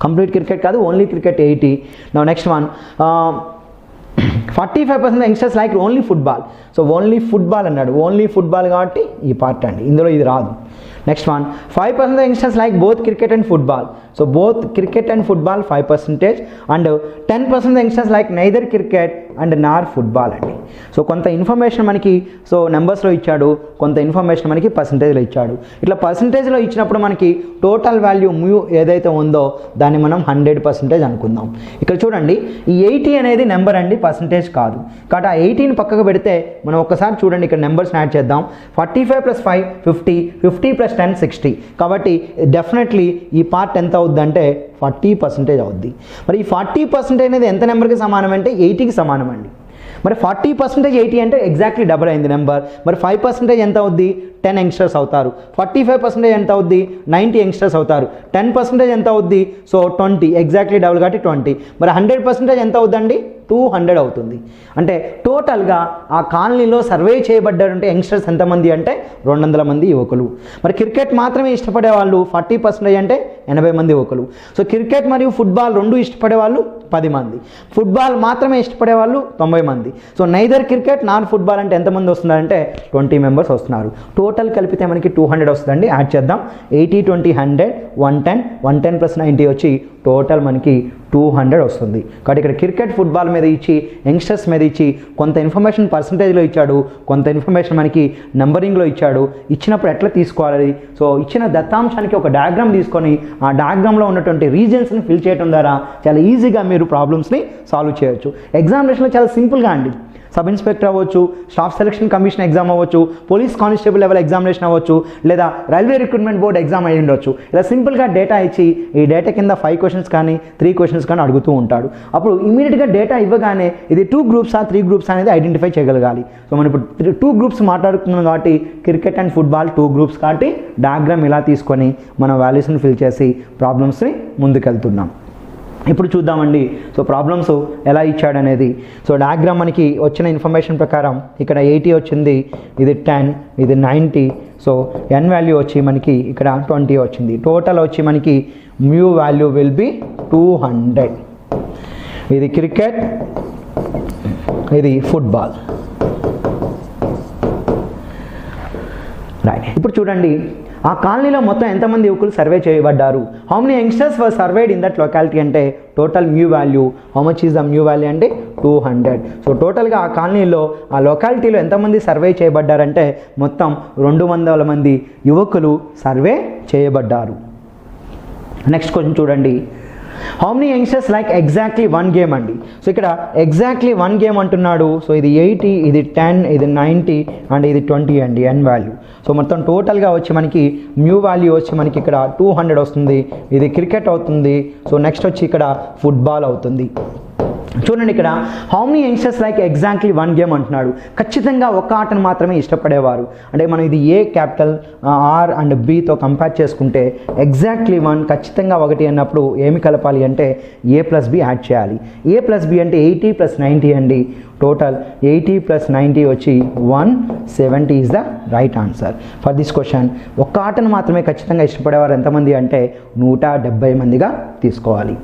కంప్లీట్ క్రికెట్ కాదు, ఓన్లీ క్రికెట్ 80. నా next one 45% youngsters like only football. So only football అన్నాడు. ఓన్లీ ఫుట్బాల్ కాబట్టి ఈ పార్ట్ అండి, ఇందులో ఇది రాదు. Next one 5% youngsters like both cricket and football. So both cricket and football 5%. And 10% youngsters like neither cricket and Nar football అండి. So కొంత information మనకి సో నెంబర్స్లో ఇచ్చాడు, కొంత ఇన్ఫర్మేషన్ మనకి పర్సంటేజ్లో ఇచ్చాడు. ఇట్లా పర్సంటేజ్లో ఇచ్చినప్పుడు మనకి టోటల్ వాల్యూ మ్యూ ఏదైతే ఉందో దాన్ని మనం 100% అనుకుందాం. ఇక్కడ చూడండి ఈ 80 అనేది నెంబర్ అండి, పర్సంటేజ్ కాదు. కాబట్టి ఆ 80ని పక్కకు పెడితే మనం ఒకసారి చూడండి ఇక్కడ నెంబర్స్ యాడ్ చేద్దాం. 45 + 5 50, 50 + 10 60. కాబట్టి డెఫినెట్లీ ఈ పార్ట్ ఎంత అవుద్ది అంటే 40% అవుద్ది. మరి ఈ 40% అనేది ఎంత నెంబర్కి సమానం అంటే 80కి సమానం అండి. మరి 40% 80 అంటే ఎగ్జాక్ట్లీ డబుల్ అయింది నెంబర్. మరి 5% ఎంత అవుద్ది 10 యంగ్స్టర్స్ అవుతారు. 45% ఎంత అవుద్ది 90 యంగ్స్టర్స్ అవుతారు. 10% ఎంత అవుద్ది సో 20, ఎగ్జాక్ట్లీ డబుల్ కాబట్టి 20. మరి 100% ఎంత అవుద్దండి 200 అవుతుంది. అంటే టోటల్గా ఆ కాలనీలో సర్వే చేయబడ్డారంటే యంగ్స్టర్స్ ఎంతమంది అంటే 200 మంది యువకులు. మరి క్రికెట్ మాత్రమే ఇష్టపడే వాళ్ళు 40% అంటే 80 మంది యువకులు. సో క్రికెట్ మరియు ఫుట్బాల్ రెండు ఇష్టపడే వాళ్ళు 10 మంది, ఫుట్బాల్ మాత్రమే ఇష్టపడే వాళ్ళు 90 మంది. So neither cricket non football అంటే ఎంతమంది వస్తున్నారంటే 20 మెంబర్స్ వస్తున్నారు. టోటల్ కలిపితే మనకి 200 వస్తుందండి. యాడ్ చేద్దాం. 80, 20, 100, 110, 110 + 90 వచ్చి టోటల్ మనకి 200 వస్తుంది. కాబట్టి ఇక్కడ క్రికెట్ ఫుట్బాల్ మీద ఇచ్చి యంగ్స్టర్స్ మీద ఇచ్చి కొంత ఇన్ఫర్మేషన్ పర్సంటేజ్లో ఇచ్చాడు, కొంత ఇన్ఫర్మేషన్ మనకి నంబరింగ్లో ఇచ్చాడు. ఇచ్చినప్పుడు ఎట్లా తీసుకోవాలి? సో ఇచ్చిన దత్తాంశానికి ఒక డయాగ్రామ్ తీసుకొని ఆ డయాగ్రామ్లో ఉన్నటువంటి రీజన్స్ని ఫిల్ చేయడం ద్వారా చాలా ఈజీగా మీరు ప్రాబ్లమ్స్ని సాల్వ్ చేయొచ్చు. ఎగ్జామినేషన్లో చాలా సింపుల్గా అండి. సబ్ ఇన్స్పెక్టర్ అవ్వచ్చు, స్టాఫ్ సెలక్షన్ కమిషన్ ఎగ్జామ్ అవ్వచ్చు, పోలీస్ కానిస్టేబుల్ లెవెల్ ఎగ్జామినేషన్ అవ్వచ్చు, లేదా రైల్వే రిక్రూట్మెంట్ బోర్డ్ ఎగ్జామ్ అయ్యి ఉండొచ్చు. ఇలా సింపుల్గా డేటా ఇచ్చి ఈ డేటా కింద 5 క్వశ్చన్స్ కానీ 3 క్వశ్చన్స్ కానీ అడుగుతూ ఉంటాడు. అప్పుడు ఇమీడియట్గా డేటా ఇవ్వగానే ఇది 2 గ్రూప్సా 3 గ్రూప్స్ అనేది ఐడెంటిఫై చేయగలగాలి. సో మనం ఇప్పుడు 2 గ్రూప్స్ మాట్లాడుతున్నాం కాబట్టి క్రికెట్ అండ్ ఫుట్బాల్ 2 గ్రూప్స్ కాబట్టి డయాగ్రామ్ ఇలా తీసుకొని మనం వాల్యూస్ని ఫిల్ చేసి ప్రాబ్లమ్స్ని ముందుకెళ్తున్నాం. ఇప్పుడు చూద్దామండి. సో ప్రాబ్లమ్స్ ఎలా ఇచ్చాడనేది. సో డయాగ్రామ్ మనకి వచ్చిన ఇన్ఫర్మేషన్ ప్రకారం ఇక్కడ 80 వచ్చింది, ఇది 10, ఇది 90. సో ఎన్ వాల్యూ వచ్చి మనకి ఇక్కడ 20 వచ్చింది. టోటల్ వచ్చి మనకి మ్యూ వాల్యూ విల్ బి 200. ఇది క్రికెట్, ఇది ఫుట్బాల్. రైట్. ఇప్పుడు చూడండి, ఆ కాలనీలో మొత్తం ఎంతమంది యువకులు సర్వే చేయబడ్డారు? How many youngsters were surveyed in that locality అంటే total mu value. How much is the mu value అంటే 200. సో టోటల్గా ఆ కాలనీలో ఆ లొకాలిటీలో ఎంతమంది సర్వే చేయబడ్డారంటే మొత్తం 200 మంది యువకులు సర్వే చేయబడ్డారు. నెక్స్ట్ క్వశ్చన్ చూడండి. How many youngsters like exactly 1 game అండి. సో ఇక్కడ ఎగ్జాక్ట్లీ 1 గేమ్ అంటున్నాడు. సో ఇది 80, ఇది 10, ఇది 90 అండ్ ఇది 20 అండి ఎన్ వాల్యూ. సో మొత్తం టోటల్గా వచ్చి మనకి మ్యూ వాల్యూ వచ్చి మనకి ఇక్కడ 200 వస్తుంది. ఇది క్రికెట్ అవుతుంది. సో నెక్స్ట్ వచ్చి ఇక్కడ ఫుట్బాల్ అవుతుంది. చూడండి, ఇక్కడ how many youngsters like exactly 1 game అంటున్నాడు. ఖచ్చితంగా ఒక ఆటను మాత్రమే ఇష్టపడేవారు. అంటే మనం ఇది ఏ క్యాపిటల్ ఆర్ అండ్ బితో కంపేర్ చేసుకుంటే ఎగ్జాక్ట్లీ 1 ఖచ్చితంగా 1 అన్నప్పుడు ఏమి కలపాలి అంటే A + B యాడ్ చేయాలి. A + B అంటే 80 + 90 అండి. టోటల్ 80 + 90 వచ్చి 170 is the right answer for this question. ఒక్క ఆటను మాత్రమే ఖచ్చితంగా ఇష్టపడేవారు ఎంతమంది అంటే 170 మందిగా తీసుకోవాలి.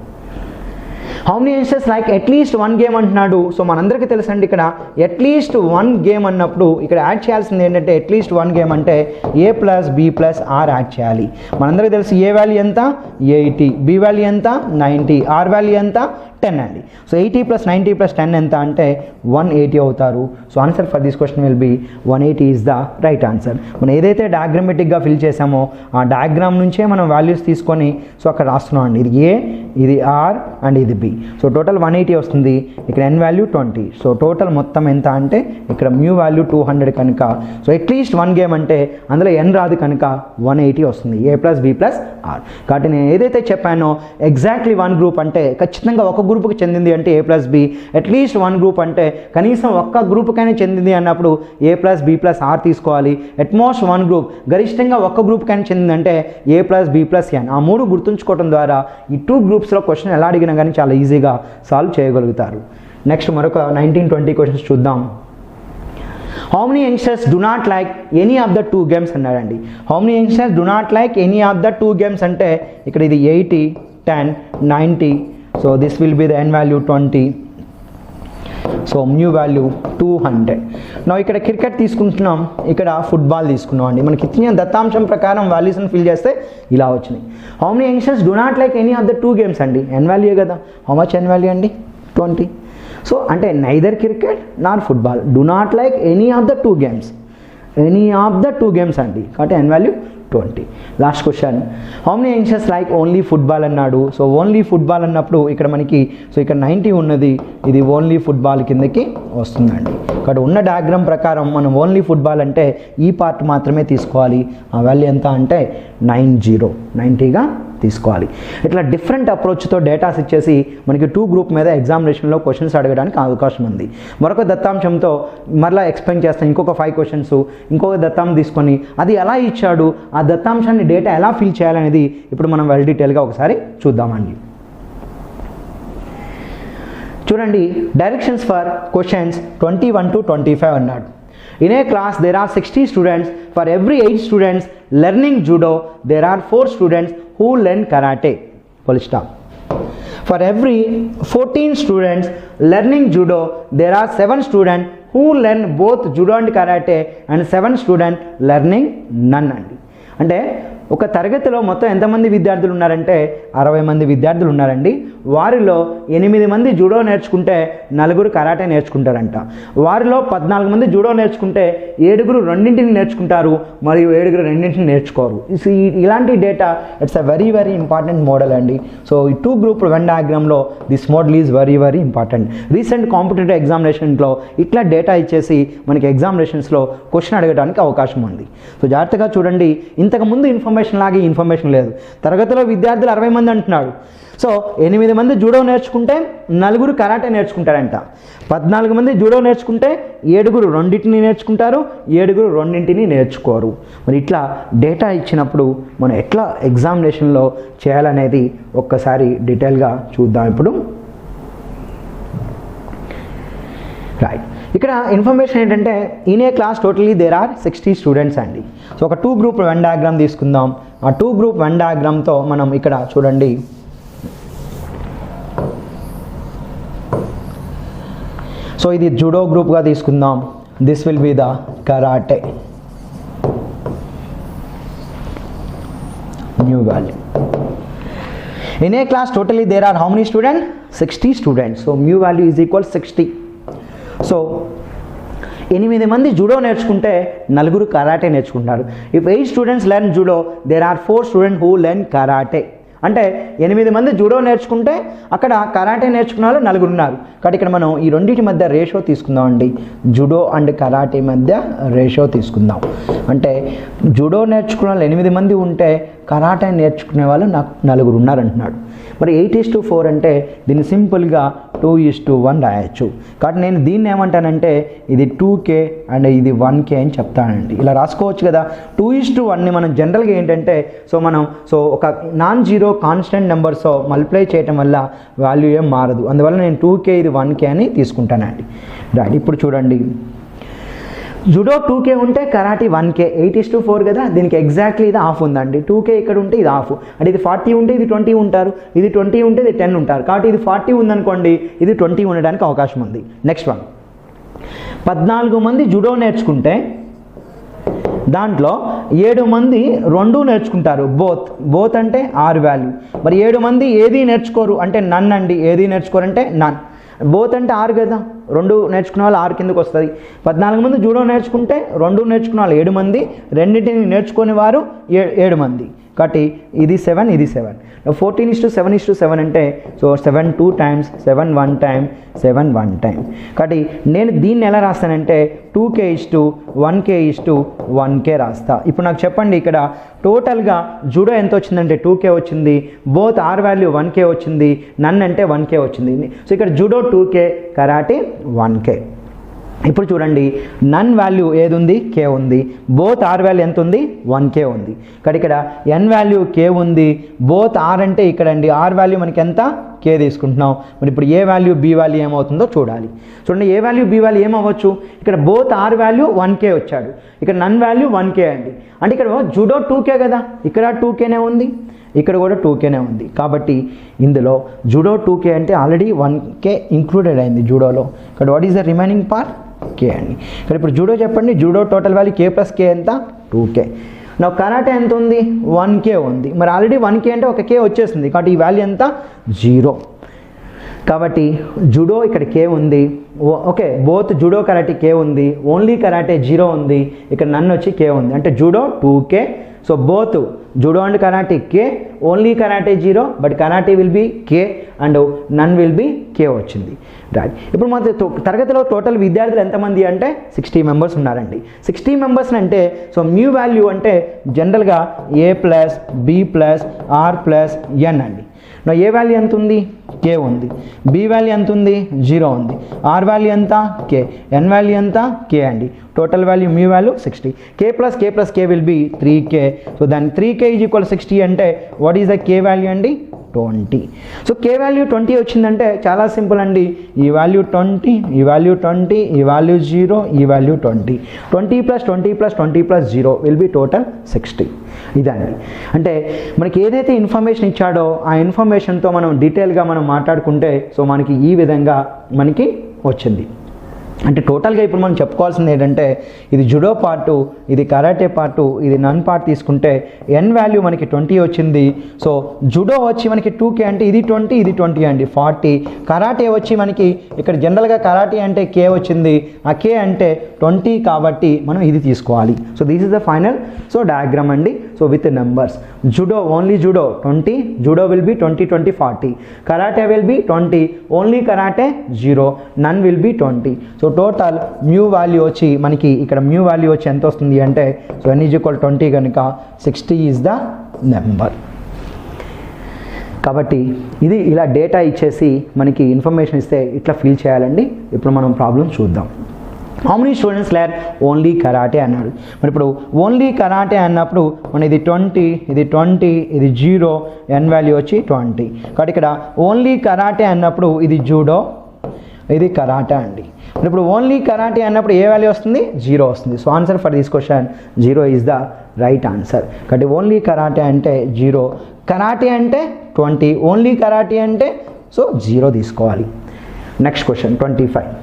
How many youngsters like at least 1 game అంటున్నాడు. సో మనందరికీ తెలుసండి, ఇక్కడ అట్లీస్ట్ 1 గేమ్ అన్నప్పుడు ఇక్కడ యాడ్ చేయాల్సింది ఏంటంటే అట్లీస్ట్ 1 గేమ్ అంటే A + B + R యాడ్ చేయాలి. మనందరికీ తెలుసు A వాల్యూ ఎంత 80, B వాల్యూ ఎంత 90, R వాల్యూ ఎంత 10 అండి. సో 80 + 90 + 10 ఎంత అంటే 180 అవుతారు. So answer for this question will be 180 is the right answer. మనం ఏదైతే డయాగ్రామెటిక్గా ఫిల్ చేసామో ఆ డయాగ్రామ్ నుంచే మనం వాల్యూస్ తీసుకొని సో అక్కడ రాస్తున్నాం అండి. ఇది A, ఇది R అండ్ ఇది B. సో టోటల్ 180 వస్తుంది. ఇక్కడ n వాల్యూ 20. సో టోటల్ మొత్తం ఎంత అంటే ఇక్కడ మ్యూ వాల్యూ 200 కనుక సో అట్లీస్ట్ 1 గేమ్ అంటే అందులో n రాదు కనుక 180 వస్తుంది. A + B + R. కాబట్టి నేను ఏదైతే చెప్పానో ఎగ్జాక్ట్లీ 1 గ్రూప్ అంటే ఖచ్చితంగా ఒక గ్రూప్కి చెందింది అంటే A + B. అట్లీస్ట్ 1 గ్రూప్ అంటే కనీసం ఒక్క గ్రూప్కైనా చెందింది అన్నప్పుడు A + B + R తీసుకోవాలి. అట్మోస్ట్ 1 గ్రూప్ గరిష్టంగా ఒక్క గ్రూప్కైనా చెందిందంటే A + B + N. ఆ 3 గుర్తుంచుకోవడం ద్వారా ఈ 2 గ్రూప్స్లో క్వశ్చన్ ఎలా అడిగినా కానీ చాలా ఈజీగా సాల్వ్ చేయగలుగుతారు. నెక్స్ట్ మరొక 19-20 క్వశ్చన్స్ చూద్దాం. How many youngsters do not like any of the 2 games అన్నాడండి. How many youngsters do not like any of the 2 games అంటే ఇక్కడ ఇది 80, 10, 90. So this will be the n value 20. So mu value 200. నా ఇక్కడ cricket తీసుకుంటున్నాం, ఇక్కడ football తీసుకున్నాం అండి. మనకి ఇచ్చిన దత్తాంశం ప్రకారం వాల్యూస్ని ఫిల్ చేస్తే ఇలా వచ్చినాయి. How many youngsters do not like any of the 2 games అండి. n వాల్యూ కదా. హౌ మచ్ n వాల్యూ అండి 20. సో అంటే neither cricket nor football do not like any of the 2 games. Any of the 2 games అండి. కాబట్టి n value 20. Last question, how many youngsters like only football అన్నాడు. So only football అన్నప్పుడు ఇక్కడ మనకి so ఇక్కడ 90 ఉన్నది, ఇది ఓన్లీ ఫుట్బాల్ కిందకి వస్తుందండి. ఇక్కడ ఉన్న డయాగ్రామ్ ప్రకారం మనం ఓన్లీ ఫుట్బాల్ అంటే ఈ పార్ట్ మాత్రమే తీసుకోవాలి. ఆ వాల్యూ ఎంత అంటే 90గా తీసుకోవాలి. ఇట్లా డిఫరెంట్ అప్రోచ్తో డేటాస్ ఇచ్చేసి మనకి 2 గ్రూప్ మీద ఎగ్జామినేషన్లో క్వశ్చన్స్ అడగడానికి అవకాశం ఉంది. మరొక దత్తాంశంతో మరలా ఎక్స్ప్లెయిన్ చేస్తాను. ఇంకొక 5 క్వశ్చన్స్ ఇంకొక దత్తాంశం తీసుకొని అది ఎలా ఇచ్చాడు, ఆ దత్తాంశాన్ని డేటా ఎలా ఫిల్ చేయాలనేది ఇప్పుడు మనం వెల్ డీటెయిల్గా ఒకసారి చూద్దామండి. చూడండి డైరెక్షన్స్ ఫర్ క్వశ్చన్స్ 21 to 25 అన్నాడు. In a class there are 60 students. For every 8 students learning judo there are 4 students who learn karate. Full stop. For every 14 students learning judo there are 7 students who learn both judo and karate and 7 students learning none అండి. అంటే ఒక తరగతిలో మొత్తం ఎంతమంది విద్యార్థులు ఉన్నారంటే 60 మంది విద్యార్థులు ఉన్నారండి. వారిలో 8 మంది జూడో నేర్చుకుంటే 4 కరాటే నేర్చుకుంటారంట. వారిలో 14 మంది జూడో నేర్చుకుంటే 7 రెండింటిని నేర్చుకుంటారు మరియు 7 రెండింటిని నేర్చుకోరు. ఇలాంటి data it's a very very important model అండి. సో ఈ 2 గ్రూప్ వెన్ డయాగ్రామ్లో this model is very very important. Recent competitive ఎగ్జామినేషన్లో ఇట్లా డేటా ఇచ్చేసి మనకి ఎగ్జామినేషన్స్లో క్వశ్చన్ అడగడానికి అవకాశం ఉంది. సో జాగ్రత్తగా చూడండి, ఇంతకుముందు ఇన్ఫర్మేషన్ లాగే ఇన్ఫర్మేషన్ లేదు. తరగతిలో విద్యార్థులు 60 మంది అంటున్నాడు. సో 8 మంది జూడో నేర్చుకుంటే 4 కరాటే నేర్చుకుంటారంట. 14 మంది జూడో నేర్చుకుంటే 7 రెండింటిని నేర్చుకుంటారు, 7 రెండింటిని నేర్చుకోరు. మరి ఇట్లా డేటా ఇచ్చినప్పుడు మనం ఎట్లా ఎగ్జామినేషన్లో చేయాలనేది ఒక్కసారి డీటెయిల్గా చూద్దాం ఇప్పుడు. రైట్, ఇక్కడ ఇన్ఫర్మేషన్ ఏంటంటే in a class totally there are 60 students అండి. సో ఒక 2 గ్రూప్ వెన్ డయాగ్రామ్ తీసుకుందాం. ఆ 2 గ్రూప్ వెన్ డయాగ్రామ్తో మనం ఇక్కడ చూడండి సో ఇది జూడో గ్రూప్గా తీసుకుందాం. This will be the karate new value. In a class totally there are how many student 60 students. So new value is equal 60. So 8 మంది జూడో నేర్చుకుంటే 4 కరాటే నేర్చుకుంటారు. If 8 students learn judo there are 4 students who learn karate. అంటే 8 మంది judo నేర్చుకుంటే అక్కడ karate నేర్చుకున్న వాళ్ళు 4 ఉన్నారు. కాబట్టి ఇక్కడ మనం ఈ రెండింటి మధ్య రేషియో తీసుకుందాం అండి. జూడో అండ్ కరాటే మధ్య రేషియో తీసుకుందాం. అంటే జూడో నేర్చుకున్న వాళ్ళు 8 మంది ఉంటే కరాటే నేర్చుకునే వాళ్ళు నాకు 4 ఉన్నారంటున్నాడు. మరి 8:4 అంటే దీన్ని సింపుల్గా 2:1 రాయొచ్చు. కాబట్టి నేను దీన్ని ఏమంటానంటే ఇది 2K అండ్ ఇది 1K అని చెప్తానండి. ఇలా రాసుకోవచ్చు కదా. 2:1ని మనం జనరల్గా ఏంటంటే సో ఒక non zero constant numbers multiply చేయటం వల్ల వాల్యూ ఏం మారదు. అందువల్ల నేను 2K ఇది 1K అని తీసుకుంటానండి. రైట్, ఇప్పుడు చూడండి జుడో 2K ఉంటే కరాటే 1K. 8:4 కదా, దీనికి ఎగ్జాక్ట్లీ ఇది హాఫ్ ఉందండి. 2K ఇక్కడ ఉంటే ఇది హాఫ్. అంటే ఇది 40 ఉంటే ఇది 20 ఉంటారు, ఇది 20 ఉంటే ఇది 10 ఉంటారు. కాబట్టి ఇది 40 ఉందనుకోండి, ఇది 20 ఉండడానికి అవకాశం ఉంది. నెక్స్ట్ వన్, 14 మంది జుడో నేర్చుకుంటే దాంట్లో 7 మంది 2 నేర్చుకుంటారు. బోత్ అంటే R వాల్యూ. మరి 7 మంది ఏది నేర్చుకోరు అంటే నన్ అండి. ఏది నేర్చుకోరంటే నన్. బోత్ అంటే 6 కదా, 2 నేర్చుకునే వాళ్ళు 6 కిందకు వస్తుంది. 14 మంది జూడో నేర్చుకుంటే 2 నేర్చుకునే వాళ్ళు 7 మంది, రెండింటిని నేర్చుకునే వారు 7 మంది. కాబట్టి ఇది 7 ఇది 7. 14:7:7 అంటే సో 7 2 times, 7 1 time, 7 1 time. కాబట్టి నేను దీన్ని ఎలా రాస్తానంటే 2K:1K:1K రాస్తా. ఇప్పుడు నాకు చెప్పండి, ఇక్కడ టోటల్గా జూడో ఎంత వచ్చిందంటే 2K వచ్చింది, బోత్ R వాల్యూ 1K వచ్చింది, నన్ అంటే 1K వచ్చింది. సో ఇక్కడ జూడో 2K, కరాటే 1K. ఇప్పుడు చూడండి, నన్ వాల్యూ ఏది ఉంది? K ఉంది. బోత్ R వాల్యూ ఎంత ఉంది? 1K ఉంది. ఇక్కడ N వాల్యూ K ఉంది. బోత్ R అంటే ఇక్కడ అండి R వాల్యూ మనకి ఎంత? K తీసుకుంటున్నాం. మరి ఇప్పుడు ఏ వాల్యూ B వాల్యూ ఏమవుతుందో చూడాలి. చూడండి, ఏ వాల్యూ B వాల్యూ ఏమవ్వచ్చు? ఇక్కడ బోత్ R వాల్యూ 1K వచ్చాడు, ఇక్కడ నన్ వాల్యూ 1K అండి. అంటే ఇక్కడ జూడో 2K కదా, ఇక్కడ 2Kనే ఉంది, ఇక్కడ కూడా 2Kనే ఉంది. కాబట్టి ఇందులో జూడో 2K అంటే ఆల్రెడీ 1K ఇంక్లూడెడ్ అయింది జూడోలో. ఇక్కడ what is the remaining part? K అండి. ఇక్కడ ఇప్పుడు జూడో చెప్పండి, జూడో టోటల్ వాల్యూ K+K ఎంత? 2K. నా కరాటే ఎంత ఉంది? 1K ఉంది. మరి ఆల్రెడీ 1K అంటే ఒక K వచ్చేసింది. కాబట్టి ఈ వాల్యూ ఎంత? 0. కాబట్టి జూడో ఇక్కడ K ఉంది. Okay, both judo karate K ఉంది, ఓన్లీ కరాటే 0 ఉంది. ఇక్కడ నన్ను వచ్చి K ఉంది. అంటే judo 2K. So both judo and karate K, only karate 0, but karate will be K and none will be K వచ్చింది. రైట్, ఇప్పుడు మన తరగతిలో టోటల్ విద్యార్థులు ఎంతమంది అంటే 60 మెంబర్స్ ఉన్నారండి. 60 మెంబర్స్ అంటే సో మ్యూ వాల్యూ అంటే జనరల్గా A+B+R+N అండి. నా ఏ వాల్యూ ఎంత ఉంది? K ఉంది. B వాల్యూ ఎంత ఉంది? 0 ఉంది. R వాల్యూ ఎంత? K. N వాల్యూ ఎంత? K అండి. Total value mu value 60. K+K+K will be 3K. So దాని 3K = 60 అంటే what is the K value అండి? 20. సో K వాల్యూ 20 వచ్చిందంటే చాలా సింపుల్ అండి. ఈ వాల్యూ 20, ఈ వాల్యూ 20, ఈ వాల్యూ 0, ఈ వాల్యూ 20. 20 + 20 + 20 + 0 will be total 60. ఇదండి. అంటే మనకి ఏదైతే ఇన్ఫర్మేషన్ ఇచ్చాడో ఆ ఇన్ఫర్మేషన్తో మనం డీటెయిల్గా మనం మాట్లాడుకుంటే సో మనకి ఈ విధంగా మనకి వచ్చింది. అంటే టోటల్గా ఇప్పుడు మనం చెప్పుకోవాల్సింది ఏంటంటే ఇది జుడో పార్టు, ఇది కరాటే పార్టు, ఇది నన్ పార్ట్ తీసుకుంటే ఎన్ వాల్యూ మనకి 20 వచ్చింది. సో జుడో వచ్చి మనకి 2K అంటే ఇది 20, ఇది 20 అండి 40. కరాటే వచ్చి మనకి ఇక్కడ జనరల్గా కరాటే అంటే K వచ్చింది, ఆ K అంటే 20 కాబట్టి మనం ఇది తీసుకోవాలి. So this is the final so diagram అండి. So with numbers judo only judo 20, judo will be 20, 20, 40. Karate will be 20, only karate 0, none will be 20. So total mu value వచ్చి మనకి ఇక్కడ మ్యూ వాల్యూ వచ్చి ఎంత వస్తుంది అంటే సో n = 20 కనుక 60 is the number. కాబట్టి ఇది ఇలా డేటా ఇచ్చేసి మనకి ఇన్ఫర్మేషన్ ఇస్తే ఇట్లా ఫిల్ చేయాలండి. ఇప్పుడు మనం ప్రాబ్లం చూద్దాం. How many students learn only karate అన్నాడు. మరి ఇప్పుడు ఓన్లీ కరాటే అన్నప్పుడు మన ఇది 20, ఇది 20, ఇది 0, ఎన్ వాల్యూ వచ్చి 20. కాబట్టి ఇక్కడ ఓన్లీ కరాటే అన్నప్పుడు ఇది జూడో, ఇది కరాటే అండి. మరి ఇప్పుడు ఓన్లీ కరాటే అన్నప్పుడు ఏ వాల్యూ వస్తుంది? 0 వస్తుంది. So answer for this question 0 is the right answer. కాబట్టి ఓన్లీ కరాటే అంటే 0, కరాటే అంటే 20, ఓన్లీ కరాటే అంటే సో 0 తీసుకోవాలి. Next question 25.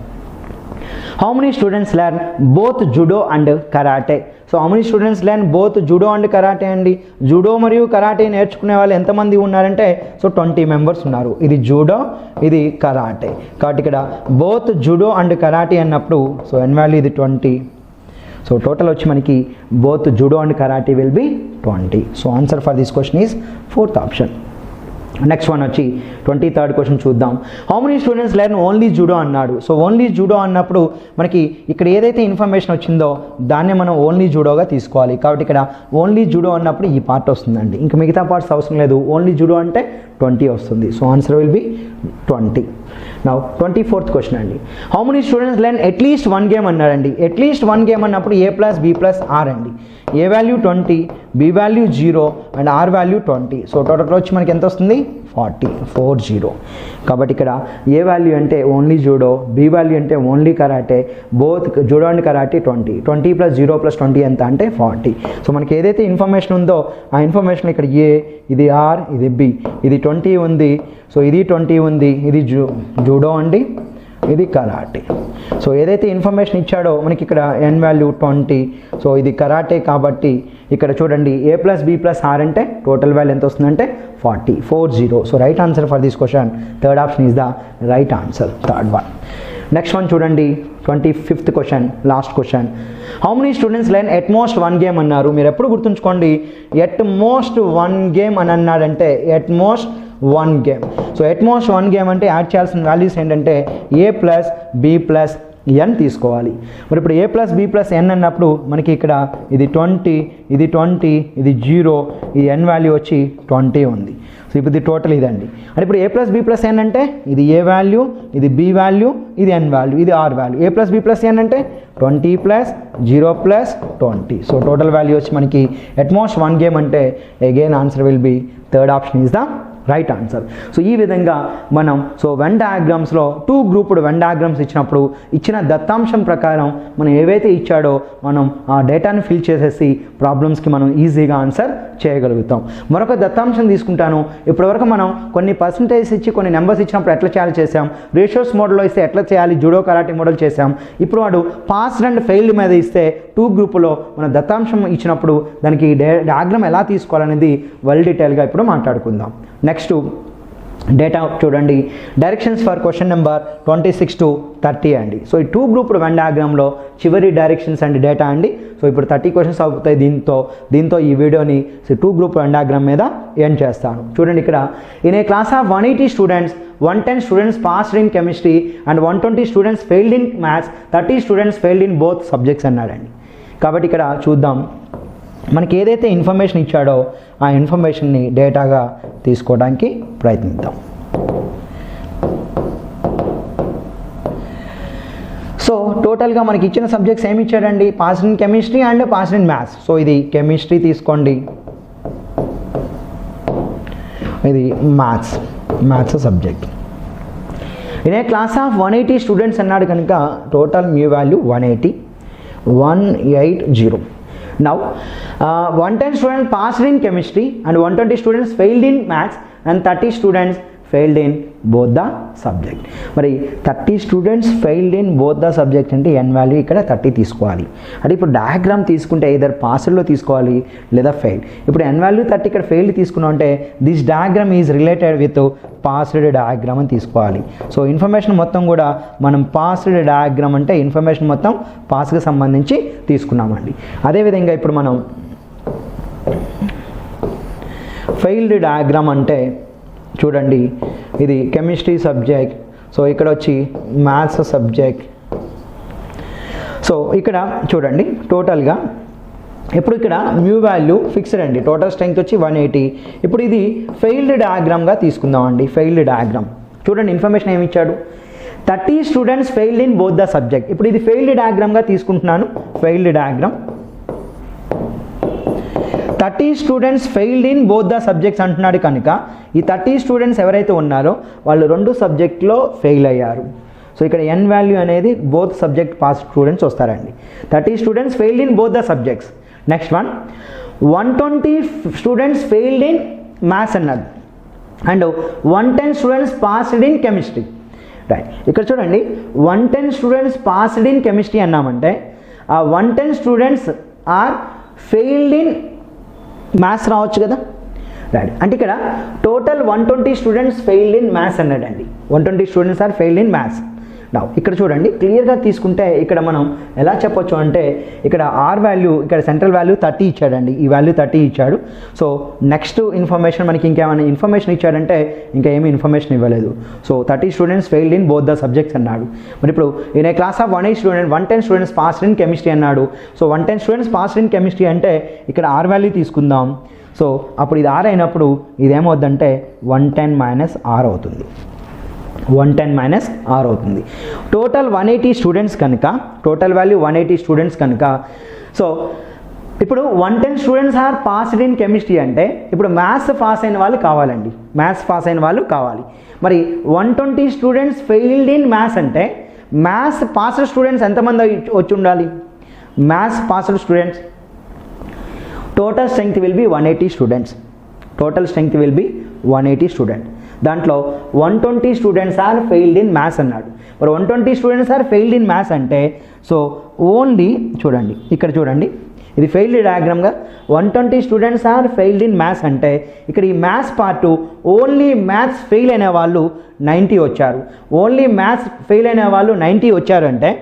How many students learn both judo and karate? So how many students learn both judo and karate అండి. Judo మరియు karate నేర్చుకునే వాళ్ళు ఎంతమంది ఉన్నారంటే సో 20 మెంబర్స్ ఉన్నారు. ఇది జూడో, ఇది కరాటే. కాబట్టి ఇక్కడ బోత్ జుడో అండ్ కరాటే అన్నప్పుడు సో ఎన్ వాల్యూ ఇది 20. సో టోటల్ వచ్చి మనకి both judo and karate will be 20. So answer for this question is 4th option. Next one వచ్చి 23rd క్వశ్చన్ చూద్దాం. How many students learn only judo అన్నాడు. So only judo అన్నప్పుడు మనకి ఇక్కడ ఏదైతే ఇన్ఫర్మేషన్ వచ్చిందో దాన్ని మనం ఓన్లీ జూడోగా తీసుకోవాలి. కాబట్టి ఇక్కడ ఓన్లీ జూడో అన్నప్పుడు ఈ పార్ట్ వస్తుందండి, ఇంకా మిగతా పార్ట్స్ అవసరం లేదు. ఓన్లీ జూడో అంటే 20 వస్తుంది. So answer will be 20. Now 24th question అండి. How many students learn at least 1 game అన్నాడండి. అట్లీస్ట్ 1 గేమ్ అన్నప్పుడు A + B + R అండి. A value 20, B value 0 and R value 20. So total వచ్చి మనకి ఎంత వస్తుంది? 40. కాబట్టి ఇక్కడ ఏ వాల్యూ అంటే ఓన్లీ జూడో, బి వాల్యూ అంటే only karate, both judo and karate 20. 20 + 0 + 20 ఎంత అంటే 40. సో మనకి ఏదైతే ఇన్ఫర్మేషన్ ఉందో ఆ ఇన్ఫర్మేషన్ ఇక్కడ ఏ, ఇది R, ఇది B, ఇది 20 ఉంది, సో ఇది 20 ఉంది, ఇది జూడో అండి, ఇది కరాటే. సో ఏదైతే ఇన్ఫర్మేషన్ ఇచ్చాడో మనకి ఇక్కడ ఎన్ వాల్యూ 20. సో ఇది కరాటే కాబట్టి ఇక్కడ చూడండి A + B + R అంటే టోటల్ వాల్యూ ఎంత వస్తుందంటే 40. So right answer for this question 3rd option is the right answer, 3rd one. Next one చూడండి 25th question, last question. How many students learn at most 1 game అన్నారు. మీరు ఎప్పుడు గుర్తుంచుకోండి, at most 1 game అని అన్నాడంటే at most 1 game. So at most 1 game అంటే add చేయాల్సిన values ఏంటంటే A + B + N తీసుకోవాలి. మరి ఇప్పుడు A + B + N అన్నప్పుడు మనకి ఇక్కడ ఇది 20, ఇది 20, ఇది 0, ఈ N వాల్యూ వచ్చి 20 ఉంది. సో ఇప్పుడు ఇది టోటల్ ఇదండి. అంటే ఇప్పుడు A + B + N అంటే ఇది A వాల్యూ, ఇది B వాల్యూ, ఇది N వాల్యూ, ఇది R value. A + B + N అంటే 20 + 0 + 20. సో టోటల్ వాల్యూ వచ్చి మనకి ఎట్ మోస్ట్ 1 గేమ్ అంటే again answer will be 3rd option is the right answer. So ఈ విధంగా మనం సో వెన్ డయాగ్రామ్స్లో 2 గ్రూప్డ్ వెన్ డయాగ్రామ్స్ ఇచ్చినప్పుడు ఇచ్చిన దత్తాంశం ప్రకారం మనం ఏవైతే ఇచ్చాడో మనం ఆ డేటాని ఫిల్ చేసేసి ప్రాబ్లమ్స్కి మనం ఈజీగా ఆన్సర్ చేయగలుగుతాం. మరొక దత్తాంశం తీసుకుంటాను. ఇప్పటివరకు మనం కొన్ని పర్సంటేజ్ ఇచ్చి కొన్ని నెంబర్స్ ఇచ్చినప్పుడు ఎట్లా చేయాలి చేసాం, రేషియోస్ మోడల్లో ఇస్తే ఎట్లా చేయాలి, జూడో కరాటే మోడల్ చేసాం. ఇప్పుడు వాడు పాస్డ్ అండ్ ఫెయిల్డ్ మీద ఇస్తే 2 గ్రూపులో మన దత్తాంశం ఇచ్చినప్పుడు దానికి డయాగ్రామ్ ఎలా తీసుకోవాలనేది వెల్ డీటెయిల్గా ఇప్పుడు మాట్లాడుకుందాం. నెక్స్ట్ డేటా చూడండి, directions for question number 26 to 30 అండి. సో ఈ 2 గ్రూప్డ్ వెన్ డయాగ్రామ్లో చివరి డైరెక్షన్స్ అండ్ డేటా అండి. సో ఇప్పుడు 30 క్వశ్చన్స్ అవుతాయి దీంతో ఈ వీడియోని 2 గ్రూప్ వెన్ డయాగ్రామ్ మీద ఎండ్ చేస్తాను. చూడండి ఇక్కడ in a class of 180 students 110 students passed in chemistry and 120 students failed in maths, 30 students failed in both subjects అన్నాడండి. కాబట్టి ఇక్కడ చూద్దాం, మనకి ఏదైతే ఇన్ఫర్మేషన్ ఇచ్చాడో ఆ ఇన్ఫర్మేషన్ని డేటాగా తీసుకోవడానికి ప్రయత్నిద్దాం. సో టోటల్గా మనకి ఇచ్చిన సబ్జెక్ట్స్ ఏమి ఇచ్చాడండి, passed in chemistry and passed in maths. So ఇది కెమిస్ట్రీ తీసుకోండి, ఇది maths subject. In a class of 180 students అన్నాడు కనుక total mu value 180. Now 110 students passed in chemistry and 120 students failed in maths and 30 students failed in both the subject. మరి 30 students failed in both the subject అంటే n value ఇక్కడ 30 తీసుకోవాలి. అంటే ఇప్పుడు diagram తీసుకుంటే either పాస్డ్లో తీసుకోవాలి లేదా ఫెయిల్. ఇప్పుడు ఎన్ వాల్యూ 30 ఇక్కడ ఫెయిల్డ్ తీసుకున్నాం అంటే this diagram is related with passed diagram అని తీసుకోవాలి. సో ఇన్ఫర్మేషన్ మొత్తం కూడా మనం పాస్డ్ డయాగ్రామ్ అంటే ఇన్ఫర్మేషన్ మొత్తం పాస్కి సంబంధించి తీసుకున్నామండి. అదేవిధంగా ఇప్పుడు మనం ఫెయిల్డ్ డయాగ్రామ్ అంటే చూడండి, ఇది కెమిస్ట్రీ సబ్జెక్ట్, సో ఇక్కడ వచ్చి మ్యాథ్స్ సబ్జెక్ట్. సో ఇక్కడ చూడండి టోటల్గా ఇప్పుడు ఇక్కడ మ్యూ వాల్యూ ఫిక్స్డ్ అండి, టోటల్ స్ట్రెంగ్త్ వచ్చి 180. ఇప్పుడు ఇది ఫెయిల్డ్ డయాగ్రామ్గా తీసుకుందామండి. ఫెయిల్డ్ డయాగ్రామ్ చూడండి, ఇన్ఫర్మేషన్ ఏమి ఇచ్చాడు, 30 students failed in both the subject. ఇప్పుడు ఇది ఫెయిల్డ్ డయాగ్రామ్గా తీసుకుంటున్నాను. Failed diagram 30 students failed in both the subjects అంటున్నాడు కనుక ఈ 30 స్టూడెంట్స్ ఎవరైతే ఉన్నారో వాళ్ళు 2 సబ్జెక్ట్లో ఫెయిల్ అయ్యారు. సో ఇక్కడ ఎన్ వాల్యూ అనేది బోత్ సబ్జెక్ట్ పాస్ స్టూడెంట్స్ వస్తారండి. 30 students failed in both the subjects. Next one 120 students failed in maths అన్నాడు and 110 students passed in chemistry. Right, ఇక్కడ చూడండి 110 స్టూడెంట్స్ పాస్డ్ ఇన్ కెమిస్ట్రీ అన్నామంటే ఆ 110 students are failed in maths రావచ్చు కదా. Right, అంటే ఇక్కడ total 120 students failed in maths అన్నాడండి. 120 students are failed in maths. నా ఇక్కడ చూడండి క్లియర్గా తీసుకుంటే ఇక్కడ మనం ఎలా చెప్పొచ్చు అంటే ఇక్కడ ఆర్ వాల్యూ ఇక్కడ సెంట్రల్ వాల్యూ 30 ఇచ్చాడండి, ఈ వాల్యూ 30 ఇచ్చాడు. సో నెక్స్ట్ ఇన్ఫర్మేషన్ మనకి ఇంకేమైనా ఇన్ఫర్మేషన్ ఇచ్చాడంటే ఇంకా ఏమీ ఇన్ఫర్మేషన్ ఇవ్వలేదు. So 30 students failed in both the subjects అన్నాడు. మరి ఇప్పుడు in a class of 110 students passed in chemistry అన్నాడు. So 110 students passed in chemistry అంటే ఇక్కడ ఆర్ వాల్యూ తీసుకుందాం. సో అప్పుడు ఇది ఆర్ అయినప్పుడు ఇదేమవుద్దంటే 110 మైనస్ ఆర్ అవుతుంది. 110 మైనస్ ఆర్ అవుతుంది. టోటల్ 180 స్టూడెంట్స్ కనుక టోటల్ వాల్యూ 180 స్టూడెంట్స్ కనుక సో ఇప్పుడు 110 students are passed in chemistry అంటే ఇప్పుడు మ్యాథ్స్ పాస్ అయిన వాళ్ళు కావాలండి, మ్యాథ్స్ పాస్ అయిన వాళ్ళు కావాలి. మరి 120 స్టూడెంట్స్ ఫెయిల్డ్ ఇన్ మ్యాథ్స్ అంటే మ్యాథ్స్ పాస్డ్ స్టూడెంట్స్ ఎంతమంది వచ్చి ఉండాలి? Maths passed students total strength will be 180 students. Total strength will be 180 student. దాంట్లో 120 students are failed in maths అన్నాడు. మరి 120 students are failed in maths అంటే సో ఓన్లీ చూడండి ఇక్కడ చూడండి ఇది ఫెయిల్డ్ డయాగ్రామ్గా 120 students are failed in maths అంటే ఇక్కడ ఈ maths part only maths fail అయిన వాళ్ళు 90 వచ్చారు. ఓన్లీ మ్యాథ్స్ ఫెయిల్ అయిన వాళ్ళు 90 వచ్చారంటే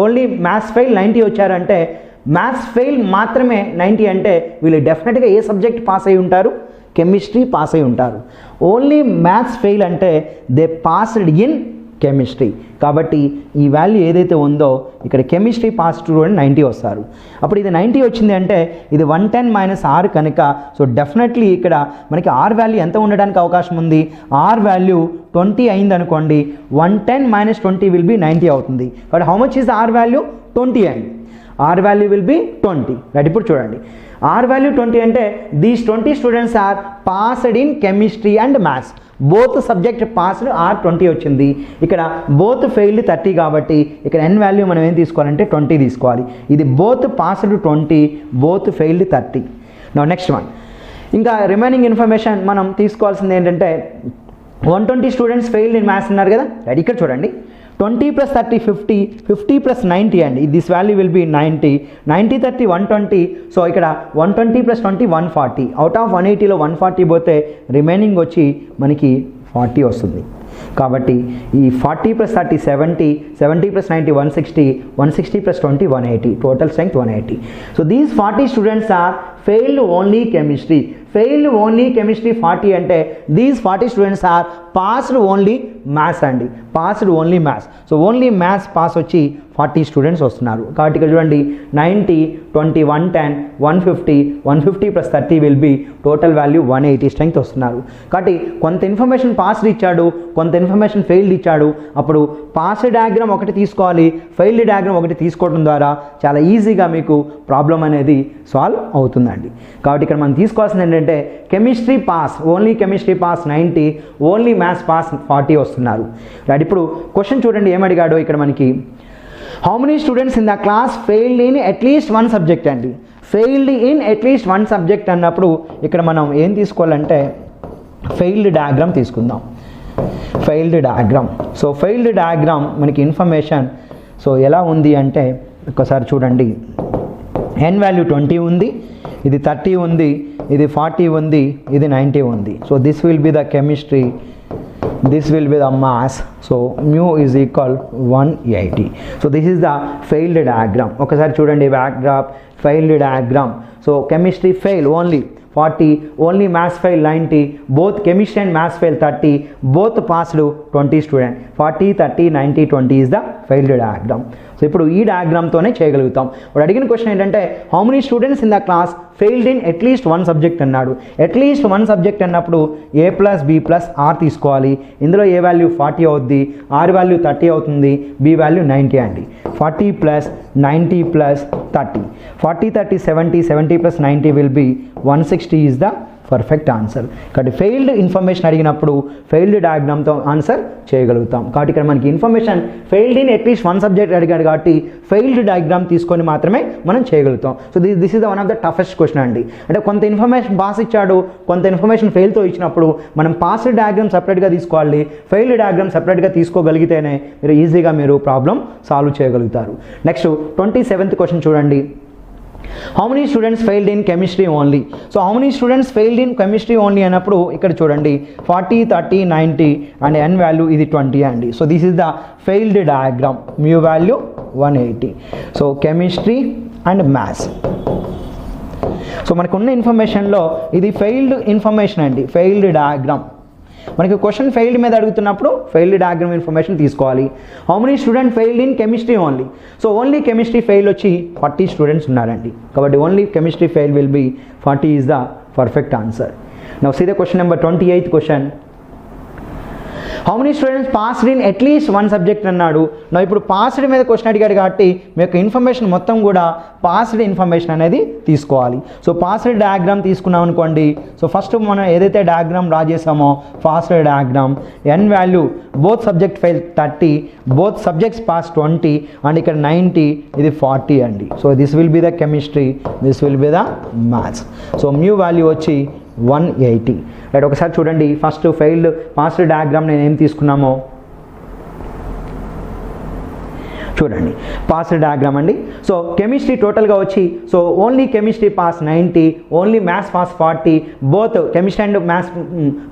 ఓన్లీ మ్యాథ్స్ ఫెయిల్ 90 వచ్చారంటే మ్యాథ్స్ ఫెయిల్ మాత్రమే 90 అంటే వీళ్ళు డెఫినెట్గా ఏ సబ్జెక్ట్ పాస్ అయి ఉంటారు? కెమిస్ట్రీ పాస్ అయి ఉంటారు. ఓన్లీ మ్యాథ్స్ ఫెయిల్ అంటే దే పాస్డ్ ఇన్ కెమిస్ట్రీ. కాబట్టి ఈ వాల్యూ ఏదైతే ఉందో ఇక్కడ కెమిస్ట్రీ పాస్ స్టూడెంట్ 90 వస్తారు. అప్పుడు ఇది 90 వచ్చింది అంటే ఇది 110 మైనస్ ఆర్ కనుక సో డెఫినెట్లీ ఇక్కడ మనకి ఆర్ వాల్యూ ఎంత ఉండడానికి అవకాశం ఉంది? ఆర్ వాల్యూ 20 అయింది అనుకోండి, 110 మైనస్ 20 విల్ బి 90 అవుతుంది. కాబట్టి how much is r value? 20 అయింది. R value will be 20. Right, ఇప్పుడు చూడండి ఆర్ వాల్యూ 20 అంటే these 20 students are passed in chemistry and maths. Both subject passed are 20 వచ్చింది. ఇక్కడ బోత్ ఫెయిల్డ్ 30 కాబట్టి ఇక్కడ ఎన్ వాల్యూ మనం ఏం తీసుకోవాలంటే 20 తీసుకోవాలి. ఇది బోత్ పాస్డ్ 20, బోత్ ఫెయిల్డ్ 30. నా నెక్స్ట్ వన్ ఇంకా రిమైనింగ్ ఇన్ఫర్మేషన్ మనం తీసుకోవాల్సింది ఏంటంటే 120 స్టూడెంట్స్ ఫెయిల్డ్ ఇన్ మ్యాథ్స్ అన్నారు కదా. రైట్, ఇక్కడ చూడండి 20 + 30 50, 50 + 90 అండి. This value will B 90. 90 30 120. So ఇక్కడ 120 + 20 140. అవుట్ ఆఫ్ 180లో 140 పోతే రిమైనింగ్ వచ్చి మనకి 40 వస్తుంది. కాబట్టి ఈ 40 + 30 70, 70 + 90 160, 160 + 20 180. Total strength 180. So these 40 students are failed only chemistry. Failed only chemistry 40 అంటే these 40 students are passed only maths అండి. Passed only maths. So only maths pass వచ్చి 40 స్టూడెంట్స్ వస్తున్నారు. కాబట్టి ఇక్కడ చూడండి 90, 20, 110, 150, 150 + 30 will be total value 180 strength వస్తున్నారు. కాబట్టి కొంత ఇన్ఫర్మేషన్ పాస్డ్ ఇచ్చాడు, కొంత ఇన్ఫర్మేషన్ ఫెయిల్డ్ ఇచ్చాడు. అప్పుడు పాస్డ్ డయాగ్రామ్ ఒకటి తీసుకోవాలి, ఫెయిల్డ్ డయాగ్రామ్ ఒకటి తీసుకోవడం ద్వారా చాలా ఈజీగా మీకు ప్రాబ్లం అనేది సాల్వ్ అవుతుందండి. కాబట్టి ఇక్కడ మనం తీసుకోవాల్సింది ఏంటంటే chemistry pass, only chemistry pass 90, only maths pass 40 వస్తున్నారు. రైట్, ఇప్పుడు క్వశ్చన్ చూడండి ఏమడిగాడో ఇక్కడ మనకి. How many students in the class failed in at least one subject అండి. Failed in at least one subject అన్నప్పుడు ఇక్కడ మనం ఏం తీసుకోవాలంటే ఫెయిల్డ్ డయాగ్రామ్ తీసుకుందాం. Failed diagram. So failed diagram మనకి ఇన్ఫర్మేషన్ సో ఎలా ఉంది అంటే ఒకసారి చూడండి. n వాల్యూ 20 ఉంది, ఇది 30 ఉంది, ఇది 40 ఉంది, ఇది 90 ఉంది. So this will be the chemistry, this will be the mass. So mu is equal 180. So this is the failed diagram. ఒకసారి చూడండి backdrop failed diagram. So chemistry fail only 40, only maths fail 90, both chemistry and maths fail 30, both passed 20 student. 40, 30, 90, 20 is the failed diagram. So ఇప్పుడు ఈ డయాగ్రామ్తోనే చేయగలుగుతాం. వాడు అడిగిన question ఏంటంటే how many students in the class failed in at least one subject అన్నాడు. At least one subject అన్నప్పుడు A + B + R తీసుకోవాలి. ఇందులో A వాల్యూ 40 అవుద్ది, R వాల్యూ 30 అవుతుంది, B వాల్యూ 90 అండి. 40 + 90 + 30, 40, 30, 70, 70 + 90 will be 160 is the perfect answer. కాబట్టి ఫెయిల్డ్ ఇన్ఫర్మేషన్ అడిగినప్పుడు failed డయాగ్రామ్తో answer చేయగలుగుతాం. కాబట్టి ఇక్కడ మనకి information failed in at least one subject అడిగాడు కాబట్టి ఫెయిల్డ్ డయాగ్రామ్ తీసుకొని మాత్రమే మనం చేయగలుగుతాం. So this is the one of the toughest question అండి. అంటే కొంత ఇన్ఫర్మేషన్ పాస్ ఇచ్చాడు, కొంత ఇన్ఫర్మేషన్ ఫెయిల్తో ఇచ్చినప్పుడు మనం పాస్డ్ డయాగ్రామ్ సపరేట్గా తీసుకోవాలి, ఫెయిల్డ్ డయాగ్రామ్ సపరేట్గా తీసుకోగలిగితేనే మీరు ఈజీగా మీరు ప్రాబ్లం సాల్వ్ చేయగలుగుతారు. నెక్స్ట్ 27th క్వశ్చన్ చూడండి. How many students failed in chemistry only. So how many students failed in chemistry only అన్నప్పుడు ఇక్కడ చూడండి 40, 30, 90 అండ్ n వాల్యూ ఇది 20 అండి. So this is the failed diagram, mu value 180. So chemistry and maths. So మనకున్న ఇన్ఫర్మేషన్లో ఇది failed information అండి, failed diagram. మనకి క్వశ్చన్ ఫెయిల్డ్ మీద అడుగుతున్నప్పుడు ఫెయిల్డ్ డయాగ్రామ్ ఇన్ఫర్మేషన్ తీసుకోవాలి. How many student failed in chemistry only. So only chemistry fail వచ్చి 40 students ఉన్నారండి. కాబట్టి only chemistry fail will be 40 is the perfect answer. Now see the question number 28th question. How many students passed in at least one subject అన్నాడు. నా ఇప్పుడు passed మీద question అడిగాడు కాబట్టి మీ యొక్క ఇన్ఫర్మేషన్ మొత్తం కూడా పాస్డ్ ఇన్ఫర్మేషన్ అనేది తీసుకోవాలి. సో పాస్డ్ డయాగ్రామ్ తీసుకున్నాం అనుకోండి. సో ఫస్ట్ మనం ఏదైతే డయాగ్రామ్ డ్రా చేసామో passed diagram, n value both subject fail 30, both subjects pass 20 and ఇక్కడ 90, ఇది 40 అండి. So this will be the chemistry, this will be the maths. So mu value వచ్చి 180. Right, ఒకసారి చూడండి ఫస్ట్ ఫెయిల్డ్ పాస్డ్ డయాగ్రామ్ నేను ఏం తీసుకున్నామో చూడండి. పాస్డ్ డయాగ్రామ్ అండి. సో కెమిస్ట్రీ టోటల్గా వచ్చి so only chemistry pass 90, only maths pass 40, both chemistry and maths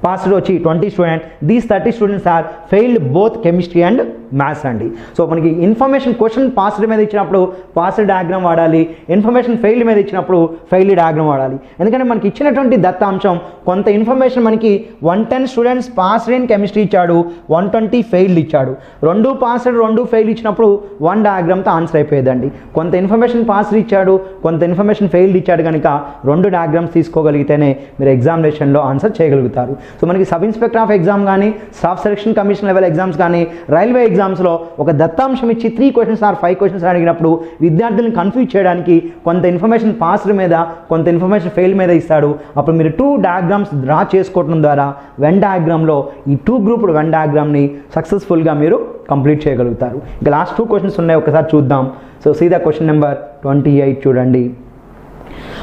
passed వచ్చి 20 student. These 30 students are failed both chemistry and maths అండి. సో మనకి ఇన్ఫర్మేషన్ క్వశ్చన్ పాస్డ్ మీద ఇచ్చినప్పుడు పాస్డ్ డయాగ్రామ్ వాడాలి, information failed మీద ఇచ్చినప్పుడు ఫెయిల్డ్ డయాగ్రామ్ వాడాలి. ఎందుకంటే మనకి ఇచ్చినటువంటి దత్తాంశం కొంత ఇన్ఫర్మేషన్ మనకి 110 స్టూడెంట్స్ పాస్డ్ ఇన్ కెమిస్ట్రీ ఇచ్చాడు, 120 ఫెయిల్డ్ ఇచ్చాడు. రెండు పాస్డ్ రెండు ఫెయిల్ ఇచ్చినప్పుడు వన్ డయాగ్రామ్తో ఆన్సర్ అయిపోయేదండి. కొంత ఇన్ఫర్మేషన్ పాస్డ్ ఇచ్చాడు, కొంత ఇన్ఫర్మేషన్ ఫెయిల్డ్ ఇచ్చాడు కనుక రెండు డయాగ్రామ్స్ తీసుకోగలిగితేనే మీరు ఎగ్జామినేషన్లో ఆన్సర్ చేయగలుగుతారు. సో మనకి సబ్ ఇన్స్పెక్టర్ ఆఫ్ ఎగ్జామ్ కానీ staff selection commission level exams కానీ రైల్వే ఎగ్జామ్స్లో ఒక దత్తాంశం ఇచ్చి 3 క్వశ్చన్స్ ఆర్ 5 క్వశ్చన్స్ అడిగినప్పుడు విద్యార్థులను కన్ఫ్యూజ్ చేయడానికి కొంత ఇన్ఫర్మేషన్ పాస్డ్ మీద కొంత ఇన్ఫర్మేషన్ ఫెయిల్ మీద ఇస్తాడు. అప్పుడు మీరు 2 డయాగ్రామ్స్ డ్రా చేసుకోవడం ద్వారా వెన్ డయాగ్రామ్లో ఈ 2 గ్రూప్డ్ వెన్ డయాగ్రామ్ని సక్సెస్ఫుల్గా మీరు కంప్లీట్ చేయగలుగుతారు. ఇంకా లాస్ట్ 2 క్వశ్చన్స్ ఉన్నాయి, ఒకసారి చూద్దాం. సో సీదా క్వశ్చన్ నెంబర్ 28 చూడండి.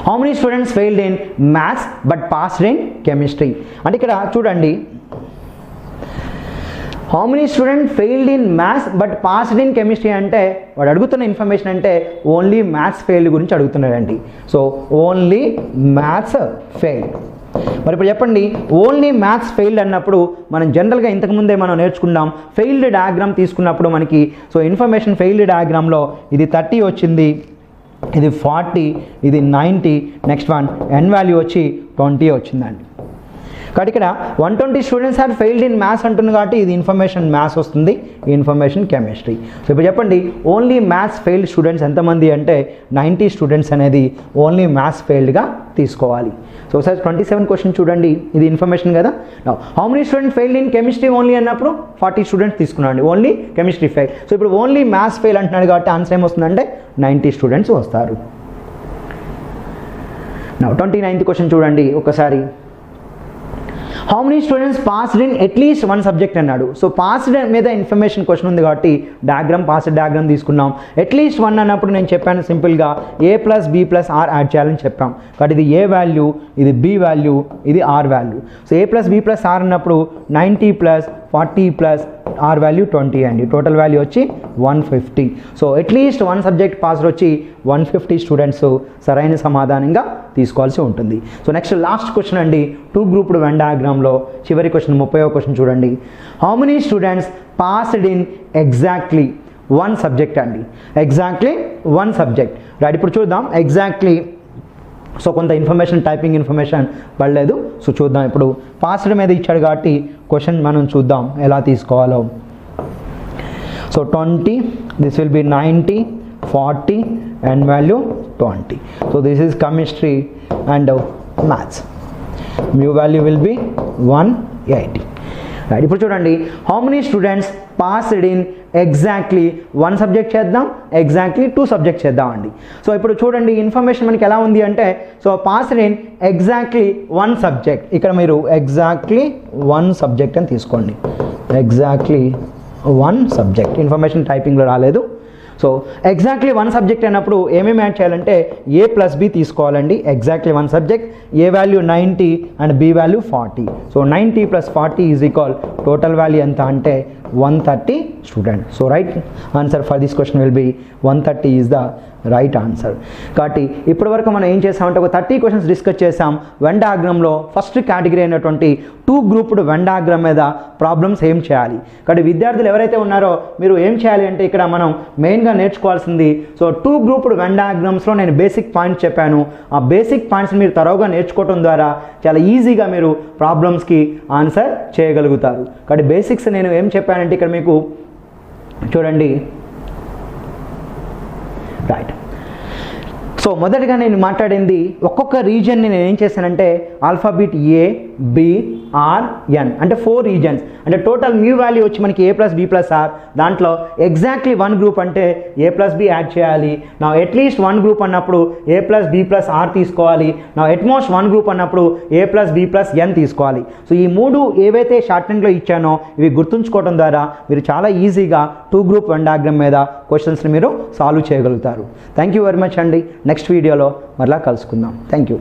How many students failed in maths but passed in chemistry. అంటే ఇక్కడ చూడండి how many student failed in maths but passed in chemistry అంటే వాడు అడుగుతున్న ఇన్ఫర్మేషన్ అంటే ఓన్లీ మ్యాథ్స్ ఫెయిల్డ్ గురించి అడుగుతున్నాడండి. So only maths failed. మరి ఇప్పుడు చెప్పండి ఓన్లీ మ్యాథ్స్ ఫెయిల్డ్ అన్నప్పుడు మనం జనరల్గా ఇంతకుముందే మనం నేర్చుకున్నాం ఫెయిల్డ్ డయాగ్రామ్ తీసుకున్నప్పుడు మనకి సో ఇన్ఫర్మేషన్ ఫెయిల్డ్ డయాగ్రామ్లో ఇది 30 వచ్చింది, ఇది 40, ఇది 90, నెక్స్ట్ వన్ n వాల్యూ వచ్చి 20 వచ్చిందండి. కాబట్టి ఇక్కడ 120 students are failed in maths అంటుంది కాబట్టి ఇది ఇన్ఫర్మేషన్ మ్యాథ్స్ వస్తుంది, ఇన్ఫర్మేషన్ కెమిస్ట్రీ. సో ఇప్పుడు చెప్పండి ఓన్లీ మ్యాథ్స్ ఫెయిల్డ్ స్టూడెంట్స్ ఎంతమంది అంటే 90 స్టూడెంట్స్ అనేది ఓన్లీ మ్యాథ్స్ ఫెయిల్డ్గా తీసుకోవాలి. సో ఒకసారి 27 క్వశ్చన్ చూడండి, ఇది ఇన్ఫర్మేషన్ కదా. How many students failed in chemistry only అన్నప్పుడు 40 స్టూడెంట్స్ తీసుకున్నాండి, ఓన్లీ కెమిస్ట్రీ ఫెయిల్. సో ఇప్పుడు ఓన్లీ మ్యాథ్స్ ఫెయిల్ అంటున్నాడు కాబట్టి ఆన్సర్ ఏమొస్తుందంటే 90 స్టూడెంట్స్ వస్తారు. 29th క్వశ్చన్ చూడండి ఒకసారి. How many students passed in at least one subject అన్నాడు. సో పాస్డ్ మీద ఇన్ఫర్మేషన్ క్వశ్చన్ ఉంది కాబట్టి డయాగ్రామ్ పాస్డ్ డయాగ్రామ్ తీసుకున్నాం. అట్లీస్ట్ వన్ అన్నప్పుడు నేను చెప్పాను సింపుల్గా A+B+R యాడ్ చేయాలని చెప్పాం. కాబట్టి ఇది A వాల్యూ, ఇది B వాల్యూ, ఇది R వాల్యూ. సో A+B+R అన్నప్పుడు 90 + 40 + R వాల్యూ 20 అండి. టోటల్ వాల్యూ వచ్చి 150. So at least one subject passed వచ్చి 150 స్టూడెంట్స్ సరైన సమాధానంగా తీసుకోవాల్సి ఉంటుంది. సో నెక్స్ట్ లాస్ట్ క్వశ్చన్ అండి, 2 గ్రూప్డ్ వెన్ డయాగ్రామ్లో చివరి క్వశ్చన్ 30వ క్వశ్చన్ చూడండి. How many students passed in exactly one subject అండి, ఎగ్జాక్ట్లీ వన్ సబ్జెక్ట్. రైట్, ఇప్పుడు చూద్దాం ఎగ్జాక్ట్లీ. సో కొంత ఇన్ఫర్మేషన్ టైపింగ్ ఇన్ఫర్మేషన్ పడలేదు. సో చూద్దాం ఇప్పుడు పాస్డ్ మీద ఇచ్చాడు కాబట్టి క్వశ్చన్ మనం చూద్దాం ఎలా తీసుకోవాలో. So 20, this will B 90, 40 and value 20. So this is chemistry and maths. Mu value will be 180. Right, ఇప్పుడు చూడండి how many students passed in exactly one subject చేద్దాం, ఎగ్జాక్ట్లీ 2 సబ్జెక్ట్ చేద్దామండి. సో ఇప్పుడు చూడండి ఇన్ఫర్మేషన్ మనకి ఎలా ఉంది అంటే, so passed in exactly one subject, ఇక్కడ మీరు ఎగ్జాక్ట్లీ వన్ సబ్జెక్ట్ అని తీసుకోండి, ఎగ్జాక్ట్లీ వన్ సబ్జెక్ట్. ఇన్ఫర్మేషన్ టైపింగ్లో రాలేదు. సో ఎగ్జాక్ట్లీ వన్ సబ్జెక్ట్ అయినప్పుడు ఏమేమి యాడ్ చేయాలంటే A+B తీసుకోవాలండి. Exactly one subject, A value 90 and B value 40. So 90 + 40 is equal total value ఎంత అంటే 130 student. So right answer for this question will B 130 is the right answer. కాబట్టి ఇప్పటి వరకు మనం ఏం చేసామంటే ఒక 30 క్వశ్చన్స్ డిస్కస్ చేసాం. వెన్ డయాగ్రామ్లో ఫస్ట్ కేటగిరీ అయినటువంటి 2 గ్రూప్డ్ వెన్ డయాగ్రామ్ మీద ప్రాబ్లమ్స్ ఏం చేయాలి. కాబట్టి విద్యార్థులు ఎవరైతే ఉన్నారో మీరు ఏం చేయాలి అంటే ఇక్కడ మనం మెయిన్గా నేర్చుకోవాల్సింది, సో 2 గ్రూప్డ్ వెన్ డయాగ్రామ్స్లో నేను బేసిక్ పాయింట్స్ చెప్పాను. ఆ బేసిక్ పాయింట్స్ మీరు తరోగా నేర్చుకోవడం ద్వారా చాలా ఈజీగా మీరు ప్రాబ్లమ్స్కి ఆన్సర్ చేయగలుగుతారు. కాబట్టి బేసిక్స్ నేను ఏం చెప్పానంటే ఇక్కడ మీకు చూడండి. రైట్, సో మొదటగా నేను మాట్లాడింది ఒక్కొక్క రీజియన్ని నేను ఏం చేశానంటే alphabet A, B, R, N అంటే 4 రీజన్స్. అంటే టోటల్ మ్యూ వాల్యూ వచ్చి మనకి A+B+R. దాంట్లో ఎగ్జాక్ట్లీ వన్ గ్రూప్ అంటే A+B యాడ్ చేయాలి. నా అట్లీస్ట్ వన్ గ్రూప్ అన్నప్పుడు A+B+R తీసుకోవాలి. నా ఎట్మోస్ట్ వన్ గ్రూప్ అన్నప్పుడు A+B+N తీసుకోవాలి. సో ఈ 3 ఏవైతే షార్ట్ హ్యాండ్లో ఇచ్చానో ఇవి గుర్తుంచుకోవడం ద్వారా మీరు చాలా ఈజీగా 2 గ్రూప్ వెన్ డయాగ్రామ్ మీద క్వశ్చన్స్ని మీరు సాల్వ్ చేయగలుగుతారు. థ్యాంక్ యూ వెరీ మచ్ అండి. నెక్స్ట్ వీడియోలో మరలా కలుసుకుందాం. Thank you.